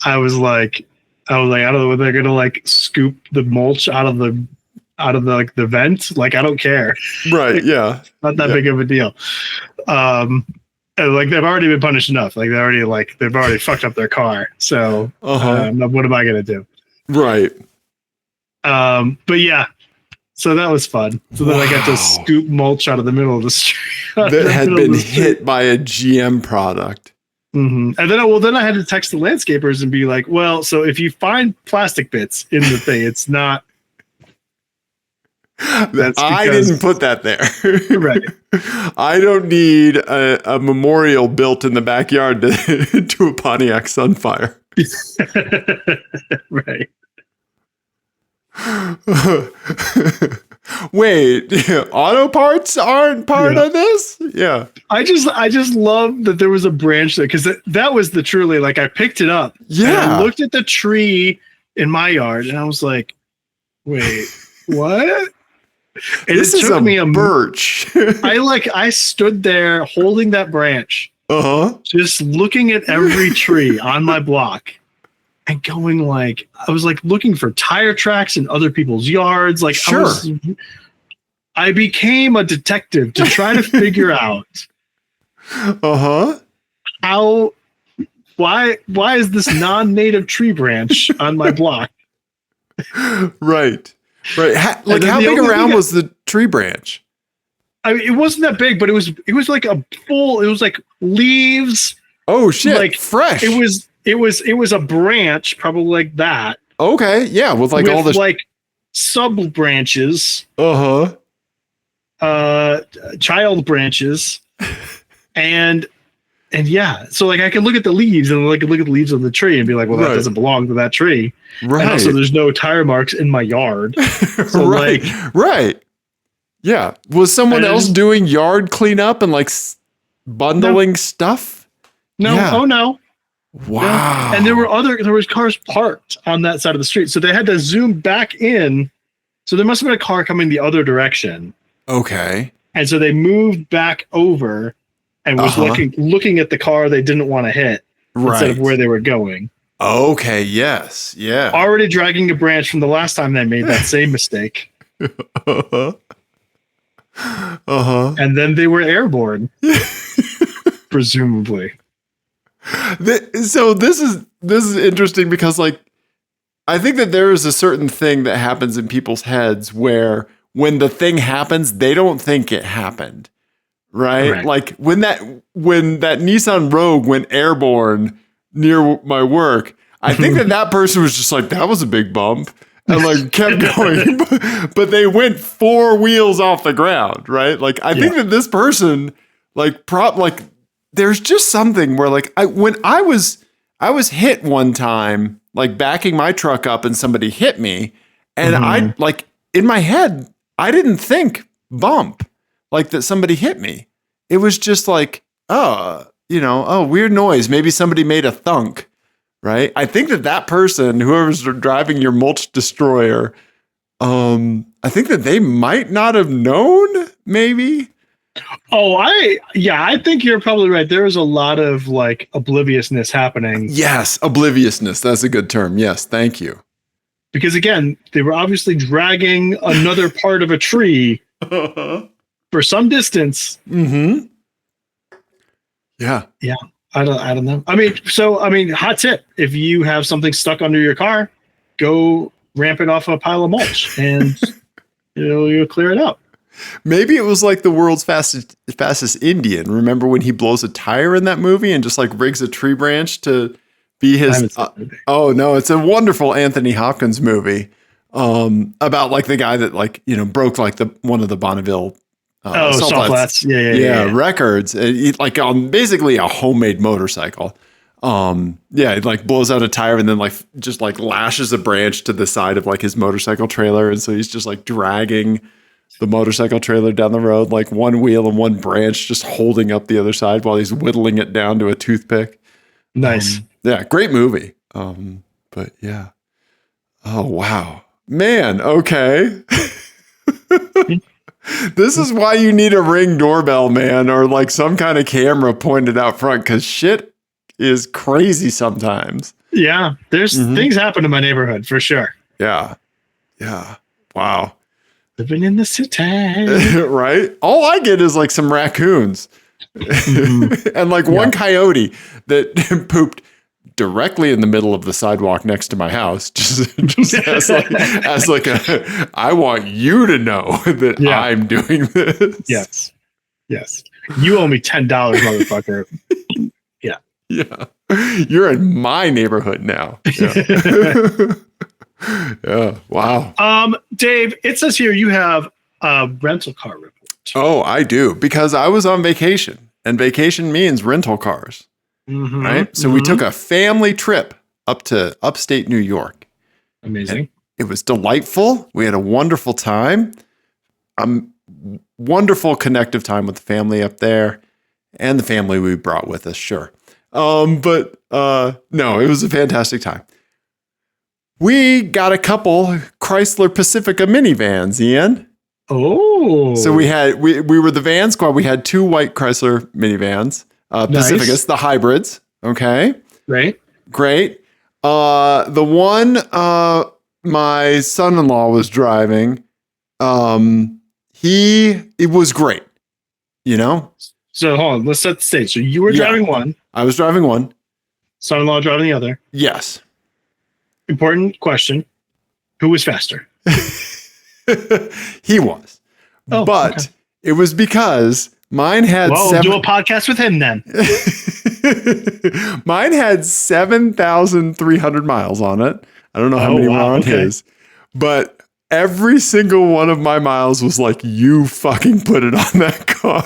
I was like, I don't know whether they're going to like scoop the mulch out of the like the vent. Like, I don't care.
Right. Yeah.
Not that big of a deal. And like they've already been punished enough. Like they've already fucked up their car. So what am I going to do?
Right.
But yeah, so that was fun. So then I got to scoop mulch out of the middle of the street.
That had been hit by a GM product.
And then I had to text the landscapers and be like, well, so if you find plastic bits in the thing, it's not.
I didn't put that there.
Right.
I don't need a memorial built in the backyard to a Pontiac Sunfire.
Right.
Wait, auto parts aren't part of this? Yeah.
I just love that there was a branch there, because that was the truly, like, I picked it up.
Yeah.
And I looked at the tree in my yard and I was like, wait, what? And
this is a birch.
I stood there holding that branch, just looking at every tree on my block and going like, I was like looking for tire tracks in other people's yards. Like, I became a detective to try to figure out why is this non-native tree branch on my block?
Right. How big around was the tree branch?
I mean, it wasn't that big, but it was like it was like leaves.
Oh shit!
Like
fresh.
It was a branch, probably like that.
Okay, yeah, with all the
like sub branches. Child branches, and yeah. So like I can look at the leaves and like look at the leaves of the tree and be like, well, that doesn't belong to that tree. Right. And also, there's no tire marks in my yard. So
right. Yeah. Was someone else doing yard cleanup and like bundling stuff?
No. Yeah. Oh no.
Wow.
No. And there was cars parked on that side of the street, so they had to zoom back in. So there must have been a car coming the other direction. Okay. And so they moved back over and was looking at the car they didn't want to hit instead of where they were going.
Okay. Yes. Yeah.
Already dragging a branch from the last time they made that same mistake. And then they were airborne, presumably.
So this is interesting because like I think that there is a certain thing that happens in people's heads where when the thing happens, they don't think it happened. Right? Correct. Like when that Nissan Rogue went airborne near my work, I think that person was just like, that was a big bump. and like kept going, but they went 4 wheels off the ground, right? Like I think that this person, like there's just something where like when I was hit one time, like backing my truck up, and somebody hit me, and I like in my head I didn't think bump, like that somebody hit me. It was just like, weird noise. Maybe somebody made a thunk. Right. I think that person, whoever's driving your mulch destroyer, I think that they might not have known, maybe.
Oh, I think you're probably right. There was a lot of like obliviousness happening.
Yes, obliviousness. That's a good term. Yes, thank you.
Because again, they were obviously dragging another part of a tree for some distance.
Mm-hmm. Yeah.
Yeah. I don't know. I mean, hot tip. If you have something stuck under your car, go ramp it off a pile of mulch and you'll clear it out.
Maybe it was like the world's fastest Indian. Remember when he blows a tire in that movie and just like rigs a tree branch to be his... oh, no, it's a wonderful Anthony Hopkins movie about like the guy that like, broke like one of the Bonneville
Salt Flats. Yeah.
Records. Like on basically a homemade motorcycle. It like blows out a tire and then like just like lashes a branch to the side of like his motorcycle trailer. And so he's just like dragging the motorcycle trailer down the road, like one wheel and one branch, just holding up the other side while he's whittling it down to a toothpick.
Nice.
Great movie. But yeah. Oh, wow, man. Okay. This is why you need a Ring doorbell, man, or like some kind of camera pointed out front, because shit is crazy sometimes.
Yeah, there's things happen in my neighborhood for sure.
Yeah. Wow.
Living in the city.
Right? All I get is like some raccoons and like one coyote that pooped directly in the middle of the sidewalk next to my house, just as like a, I want you to know that I'm doing this.
Yes. You owe me $10, motherfucker.
Yeah. You're in my neighborhood now. Yeah. Wow.
Dave, it says here you have a rental car report.
Oh, I do, because I was on vacation, and vacation means rental cars. Right. So we took a family trip up to upstate New York.
Amazing.
It was delightful. We had a wonderful time. Wonderful connective time with the family up there, and the family we brought with us. Sure. No, it was a fantastic time. We got a couple Chrysler Pacifica minivans, Ian.
Oh.
So we were the van squad. We had 2 white Chrysler minivans. Pacificas, nice. The hybrids. Okay.
Great.
The one my son-in-law was driving, it was great,
So hold on, let's set the stage. So you were driving one.
I was driving one.
Son-in-law driving the other.
Yes.
Important question. Who was faster?
He was. Oh, but okay. It was because mine had
do a podcast with him then.
Mine had 7,300 miles on it. I don't know how many were on his, but every single one of my miles was like, you fucking put it on that car.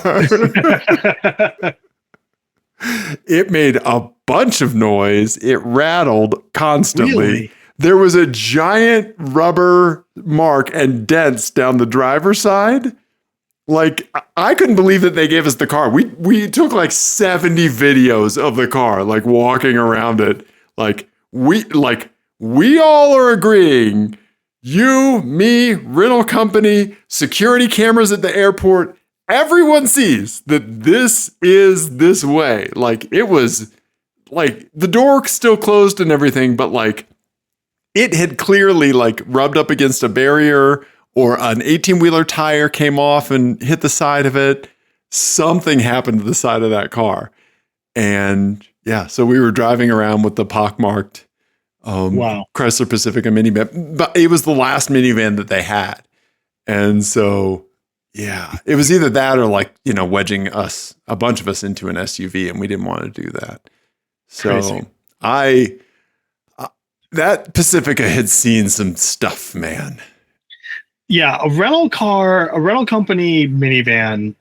It made a bunch of noise. It rattled constantly. Really? There was a giant rubber mark and dents down the driver's side. Like, I couldn't believe that they gave us the car. We took like 70 videos of the car, like walking around it. We all are agreeing, you, me, rental company, security cameras at the airport, everyone sees that this is this way. Like, it was like the door still closed and everything, but like it had clearly like rubbed up against a barrier, or an 18-wheeler tire came off and hit the side of it. Something happened to the side of that car. And yeah, so we were driving around with the pockmarked Chrysler Pacifica minivan, but it was the last minivan that they had. And so, yeah, it was either that or like, wedging a bunch of us into an SUV, and we didn't want to do that. So crazy. That Pacifica had seen some stuff, man.
Yeah, a rental company minivan,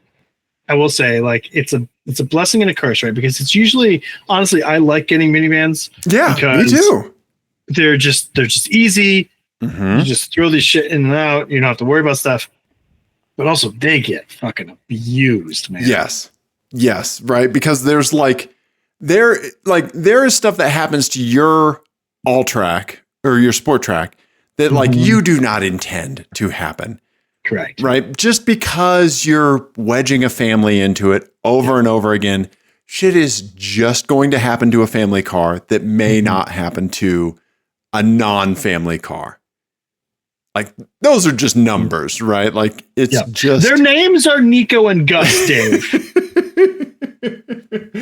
I will say, like, it's a blessing and a curse, right? Because it's usually, honestly, I like getting minivans.
Yeah, me too.
They're just easy.
Mm-hmm.
You just throw this shit in and out. You don't have to worry about stuff. But also, they get fucking abused, man.
Yes, right. Because there is stuff that happens to your all track or your sport track that like you do not intend to happen.
Correct.
Right. Just because you're wedging a family into it over and over again, shit is just going to happen to a family car that may not happen to a non-family car. Like, those are just numbers, right? Like, it's just...
Their names are Nico and Gus, Dave.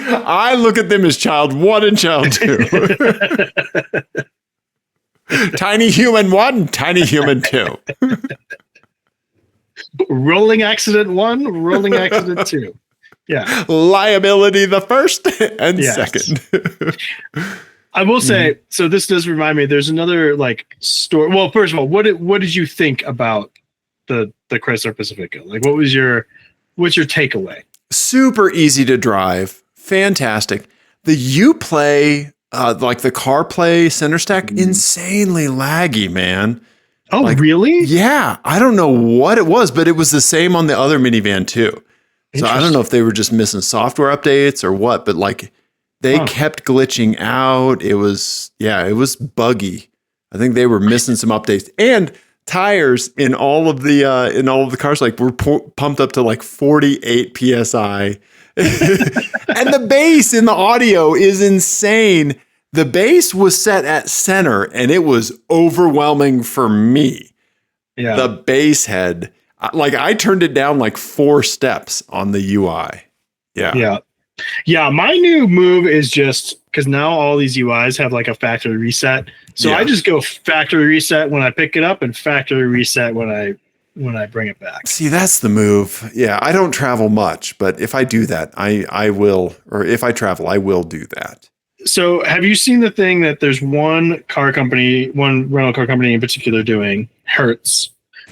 I look at them as child 1 and child 2. Tiny human 1, tiny human 2.
Rolling accident 1, rolling accident 2. Yeah.
Liability the first and second.
I will say, so this does remind me, there's another like story. Well, first of all, what did you think about the Chrysler Pacifica? Like, what's your takeaway?
Super easy to drive. Fantastic. The Uplay, like the CarPlay center stack, insanely laggy, man.
Oh,
like,
really?
Yeah. I don't know what it was, but it was the same on the other minivan too. So I don't know if they were just missing software updates or what, but like they kept glitching out. It was buggy. I think they were missing some updates, and tires in all of the cars like were pumped up to like 48 PSI. And the bass in the audio is insane. The bass was set at center and it was overwhelming for me.
Yeah.
The bass head, like I turned it down like 4 steps on the UI.
Yeah. My new move is just because now all these UIs have like a factory reset. So I just go factory reset when I pick it up and factory reset when I bring it back.
See, that's the move. Yeah. I don't travel much, but if I do that, I will, or if I travel, I will do that.
So have you seen the thing that there's one rental car company in particular doing, Hertz,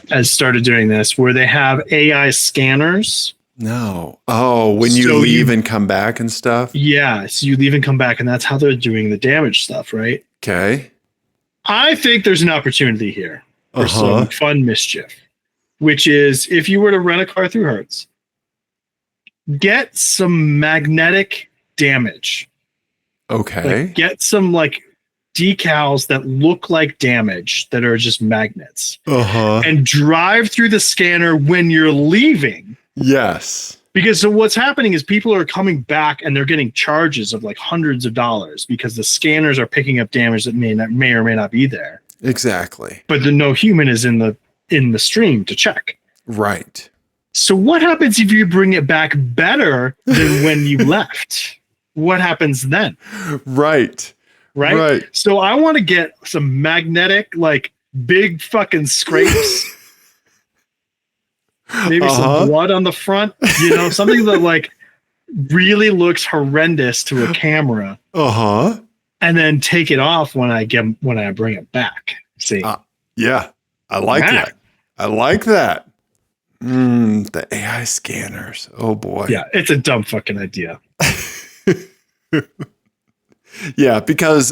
has started doing this, where they have AI scanners?
No. Oh, when you leave and come back and stuff?
Yeah. So you leave and come back, and that's how they're doing the damage stuff, right?
Okay.
I think there's an opportunity here for some fun mischief, which is if you were to rent a car through Hertz, get some magnetic damage.
Okay.
Like, get some like decals that look like damage that are just magnets. And drive through the scanner when you're leaving.
Yes.
Because so what's happening is people are coming back and they're getting charges of like hundreds of dollars because the scanners are picking up damage that may or may not be there.
Exactly.
But no human is in the stream to check.
Right.
So what happens if you bring it back better than when you left? What happens then?
Right.
So I want to get some magnetic, like big fucking scrapes. Maybe some blood on the front, something that like really looks horrendous to a camera. And then take it off when I bring it back. See?
Yeah. I like that. I like that. The AI scanners. Oh boy.
Yeah, it's a dumb fucking idea.
Yeah, because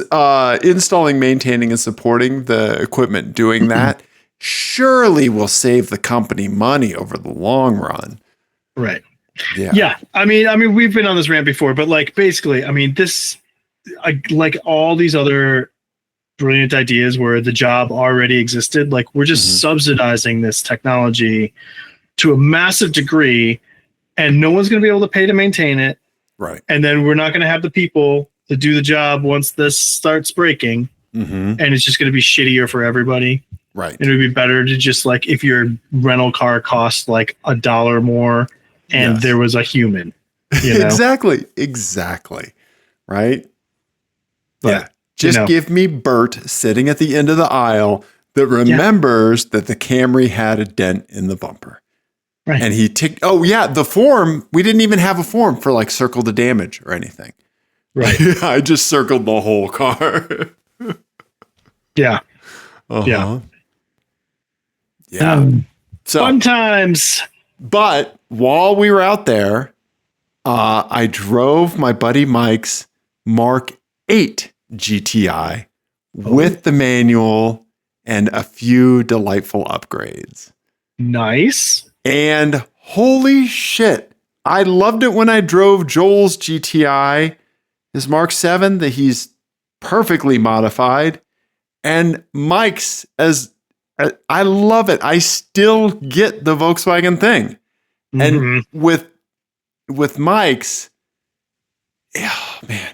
installing, maintaining, and supporting the equipment doing that surely will save the company money over the long run.
Right.
Yeah.
Yeah. I mean, we've been on this rant before, but like basically, I mean, this, like all these other brilliant ideas where the job already existed, like we're just subsidizing this technology to a massive degree, and no one's going to be able to pay to maintain it.
Right.
And then we're not going to have the people to do the job once this starts breaking. And it's just going to be shittier for everybody.
Right.
And it would be better to just like, if your rental car cost like $1 more and there was a human,
Exactly. Right. But just give me Bert sitting at the end of the aisle that remembers that the Camry had a dent in the bumper.
Right.
And he ticked. Oh yeah. The form, we didn't even have a form for like circle the damage or anything.
Right.
I just circled the whole car.
Yeah.
Uh-huh. Yeah. So
Fun times.
but while we were out there, I drove my buddy Mike's Mark 8 GTI with the manual and a few delightful upgrades.
Nice.
And holy shit, I loved it when I drove Joel's GTI, his Mark 7 that he's perfectly modified. And Mike's, I love it. I still get the Volkswagen thing. And with Mike's, oh man,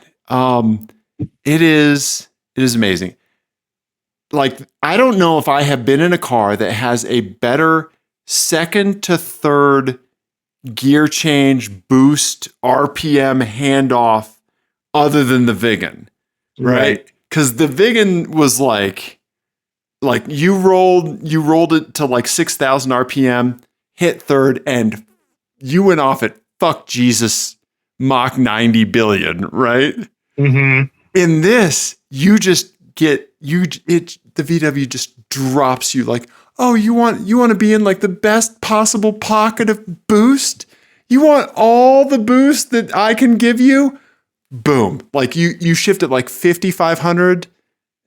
it is amazing. Like, I don't know if I have been in a car that has a better second to third gear change, boost, RPM handoff other than the Vigan, right? Because the Vigan was like you rolled it to like 6,000 RPM, hit third, and you went off at fuck Jesus Mach 90 billion, right?
Mm-hmm.
In this, you just get the VW just drops you like, oh, you want to be in like the best possible pocket of boost? You want all the boost that I can give you? Boom. Like you shift it like 5,500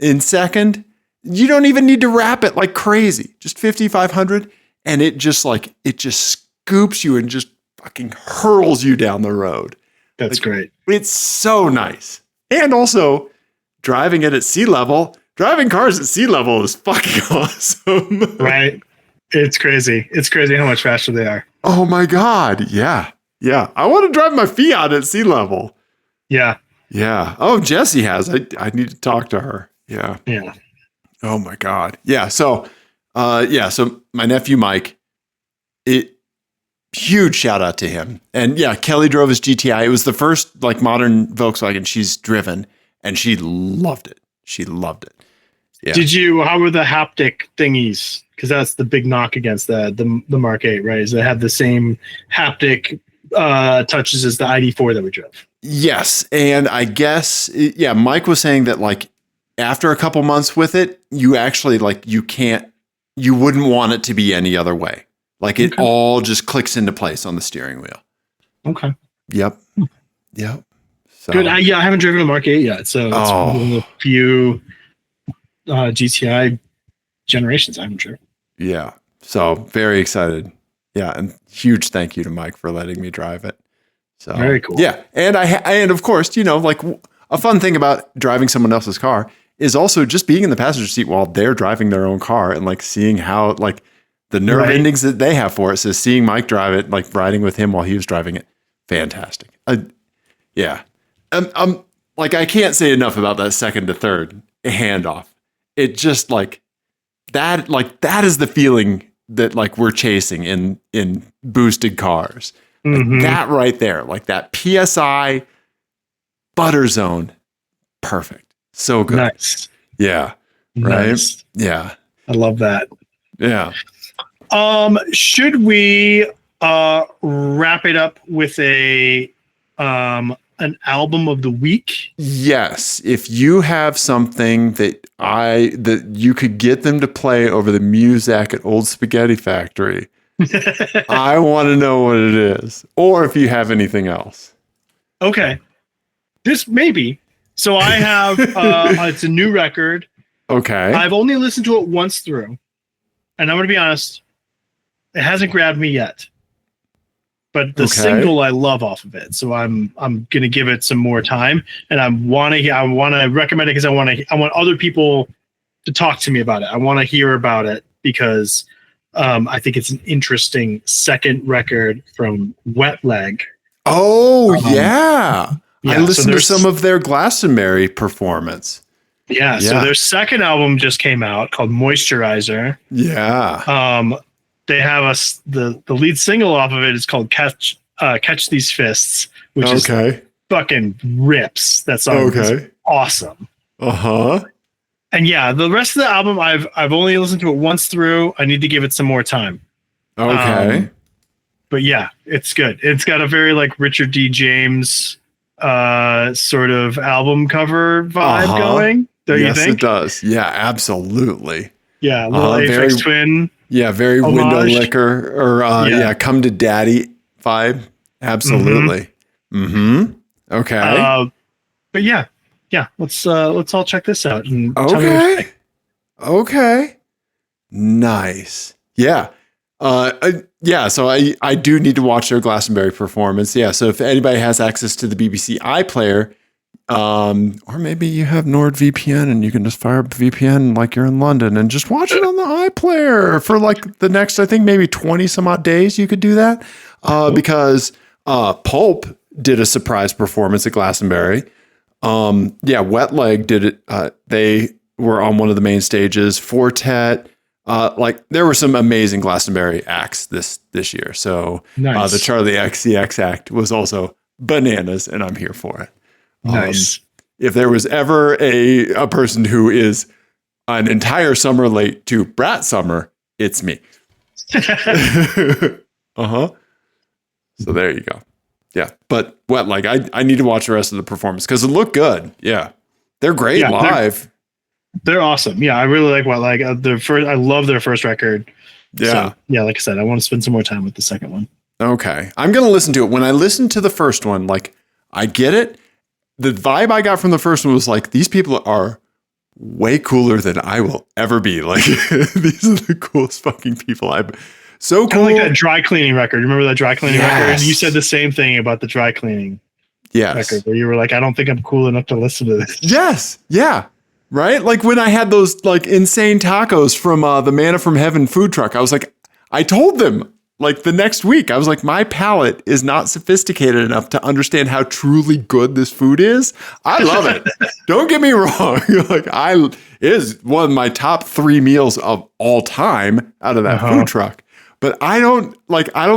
in second. You don't even need to wrap it like crazy. Just 5,500 and it just scoops you and just fucking hurls you down the road.
That's great.
It's so nice. And also driving it at sea level. Driving cars at sea level is fucking awesome.
Right. It's crazy. It's crazy how much faster they are.
Oh my God. Yeah. Yeah. I want to drive my Fiat at sea level.
Yeah.
Yeah. Oh, Jessie has. I need to talk to her. Yeah.
Yeah.
Oh my God. Yeah. So, so my nephew, Mike, huge shout out to him. And yeah, Kelly drove his GTI. It was the first like modern Volkswagen she's driven and she loved it. She loved it. Yeah.
How were the haptic thingies? Because that's the big knock against the Mark 8, right? Is they have the same haptic touches as the ID4 that we drove.
Yes. And I guess, Mike was saying that like after a couple months with it, you actually like, you wouldn't want it to be any other way. Like it all just clicks into place on the steering wheel.
Okay.
Yep. Yep. So.
Good. I haven't driven a Mark 8 yet. So it's one of the few GTI generations I haven't driven. Yeah.
So very excited. Yeah. And huge thank you to Mike for letting me drive it. So
very cool.
Yeah. And and of course, like a fun thing about driving someone else's car is also just being in the passenger seat while they're driving their own car and like seeing how like the nerve endings that they have for it. So seeing Mike drive it, like riding with him while he was driving it. Fantastic. Yeah. I'm like, I can't say enough about that second to third handoff. It just like that is the feeling that like we're chasing in boosted cars. Like that right there, like that PSI butter zone. Perfect. So good.
Nice.
Yeah.
Nice.
Right. Yeah.
I love that.
Yeah.
Should we wrap it up with an album of the week?
Yes. If you have something that you could get them to play over the Muzak at Old Spaghetti Factory, I want to know what it is. Or if you have anything else.
Okay. This maybe. So I have it's a new record.
Okay.
I've only listened to it once through. And I'm going to be honest, it hasn't grabbed me yet. But the single I love off of it. So I'm going to give it some more time, and I want to recommend it because I want other people to talk to me about it. I want to hear about it because I think it's an interesting second record from Wet Leg.
Oh, yeah. I listened to some of their Glastonbury performance.
Yeah, so their second album just came out called Moisturizer.
Yeah.
They have the lead single off of it is called Catch These Fists, which is fucking rips. That song is awesome.
Uh-huh.
And yeah, the rest of the album I've only listened to it once through. I need to give it some more time.
Okay.
But yeah, it's good. It's got a very like Richard D. James sort of album cover vibe going. Don't you
Yes,
think?
it does. Yeah, absolutely.
Yeah, a little Aphex Twin.
Yeah, very
Homage.
window licker or come to daddy vibe. Absolutely. Okay.
But yeah. Let's all check this out and tell me what you
Okay.
think.
Okay. Nice. Yeah. So I do need to watch their Glastonbury performance. Yeah. So if anybody has access to the BBC iPlayer, or maybe you have NordVPN and you can just fire up VPN like you're in London and just watch it on the iPlayer for like the next, I think maybe 20 some odd days. You could do that, because Pulp did a surprise performance at Glastonbury. Wet Leg did it. They were on one of the main stages. Fortet, there were some amazing Glastonbury acts this year. So
nice.
The Charlie XCX act was also bananas, and I'm here for it.
Nice.
If there was ever a person who is an entire summer late to Brat Summer, it's me. So there you go. Yeah, but Wet Leg, I need to watch the rest of the performance because it looked good. Yeah, they're great live.
They're awesome. Yeah, I really like Wet Leg. I love their first record.
Yeah.
So, yeah, like I said, I want to spend some more time with the second one.
Okay, I'm gonna listen to it. When I listened to the first one, I get it. The vibe I got from the first one was these people are way cooler than I will ever be. These are the coolest fucking people so cool.
Like that dry cleaning record. Remember that dry cleaning record? And you said the same thing about the dry cleaning record, where you were like, I don't think I'm cool enough to listen to this.
Yes. Yeah. Right? When I had those insane tacos from the Manna from Heaven food truck, I was like, I told them the next week, I was like, my palate is not sophisticated enough to understand how truly good this food is. I love it. Don't get me wrong. It is one of my top 3 meals of all time out of that food truck. But I don't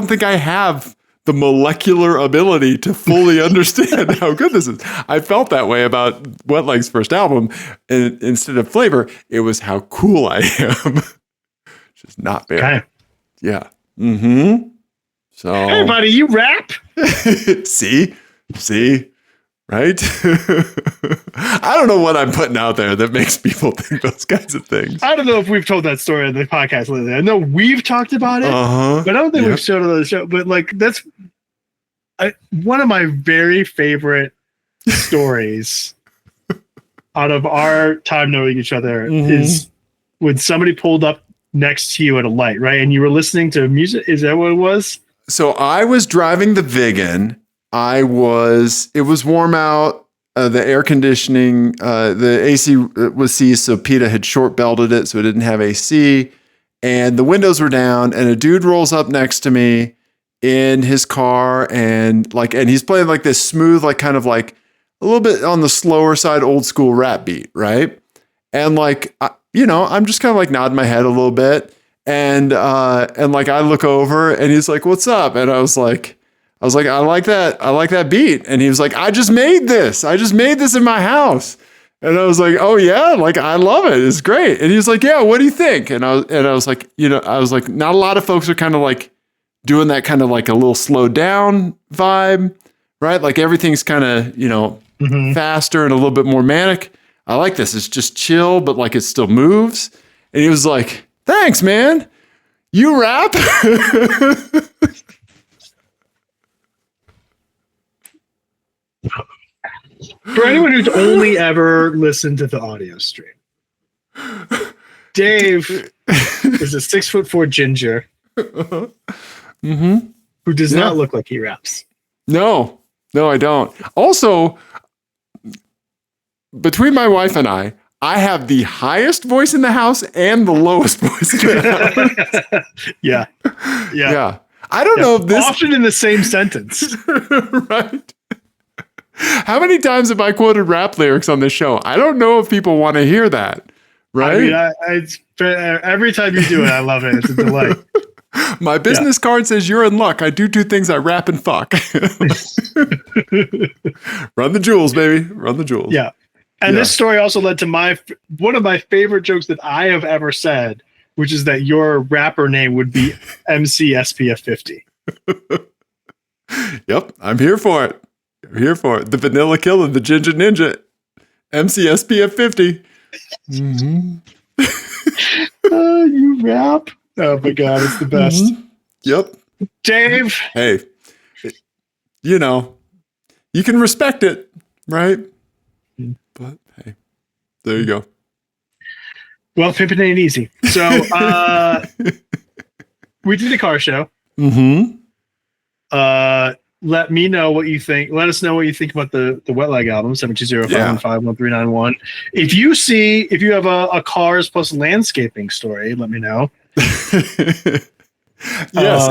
think I have the molecular ability to fully understand how good this is. I felt that way about Wet Leg's first album. And instead of flavor, it was how cool I am. Just not fair.
Okay.
Yeah. So,
hey, buddy, you rap?
see, right? I don't know what I'm putting out there that makes people think those kinds of things.
I don't know if we've told that story on the podcast lately. I know we've talked about it, but I don't think we've showed it on the show. But that's one of my very favorite stories out of our time knowing each other is when somebody pulled up next to you at a light, right? And you were listening to music. Is that what it was?
So I was driving the Vigan. It was warm out. The air conditioning, the AC was seized. So PETA had short belted it. So it didn't have AC, and the windows were down, and a dude rolls up next to me in his car. And he's playing this smooth, kind of a little bit on the slower side, old school rap beat. Right. And I'm just kind of nodding my head a little bit. And I look over and he's like, "What's up?" And I was like, I like that beat. And he was like, I just made this in my house. And I was like, oh yeah, I love it. It's great. And he was like, yeah, what do you think? And I was like, not a lot of folks are kind of doing that kind of a little slowed down vibe, right? Everything's kind of, faster and a little bit more manic. I like this. It's just chill, but it still moves. And he was like, thanks, man. You rap?
For anyone who's only ever listened to the audio stream, Dave is a 6'4" ginger who does not look like he raps.
No, I don't. Also, between my wife and I have the highest voice in the house and the lowest voice in the house.
Yeah.
I don't know if this
often in the same sentence.
Right. How many times have I quoted rap lyrics on this show? I don't know if people want to hear that. Right.
I mean, every time you do it, I love it. It's a delight.
My business card says you're in luck. I do 2 things. I rap and fuck. Run the jewels, baby. Run the jewels.
Yeah. And this story also led to one of my favorite jokes that I have ever said, which is that your rapper name would be MC SPF 50.
Yep. I'm here for it. The Vanilla Killer, the Ginger Ninja, MC SPF 50. Mm-hmm.
You rap. Oh my God, it's the best.
Mm-hmm. Yep.
Dave.
Hey, you know, you can respect it, right? But hey, there you go.
Well, pimping ain't easy. So we did a car show.
Mm-hmm.
Let me know what you think. Let us know what you think about the Wet Leg album, 720-515-1391. If you have a cars plus landscaping story, let me know.
Yes,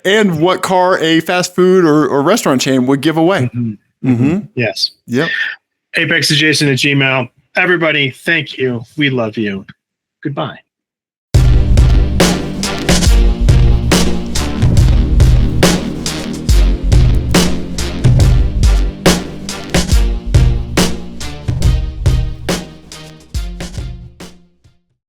and what car a fast food or restaurant chain would give away.
Mm-hmm. Mm-hmm. Yes.
Yep.
apexadjacent@gmail.com. Everybody, thank you. We love you. Goodbye.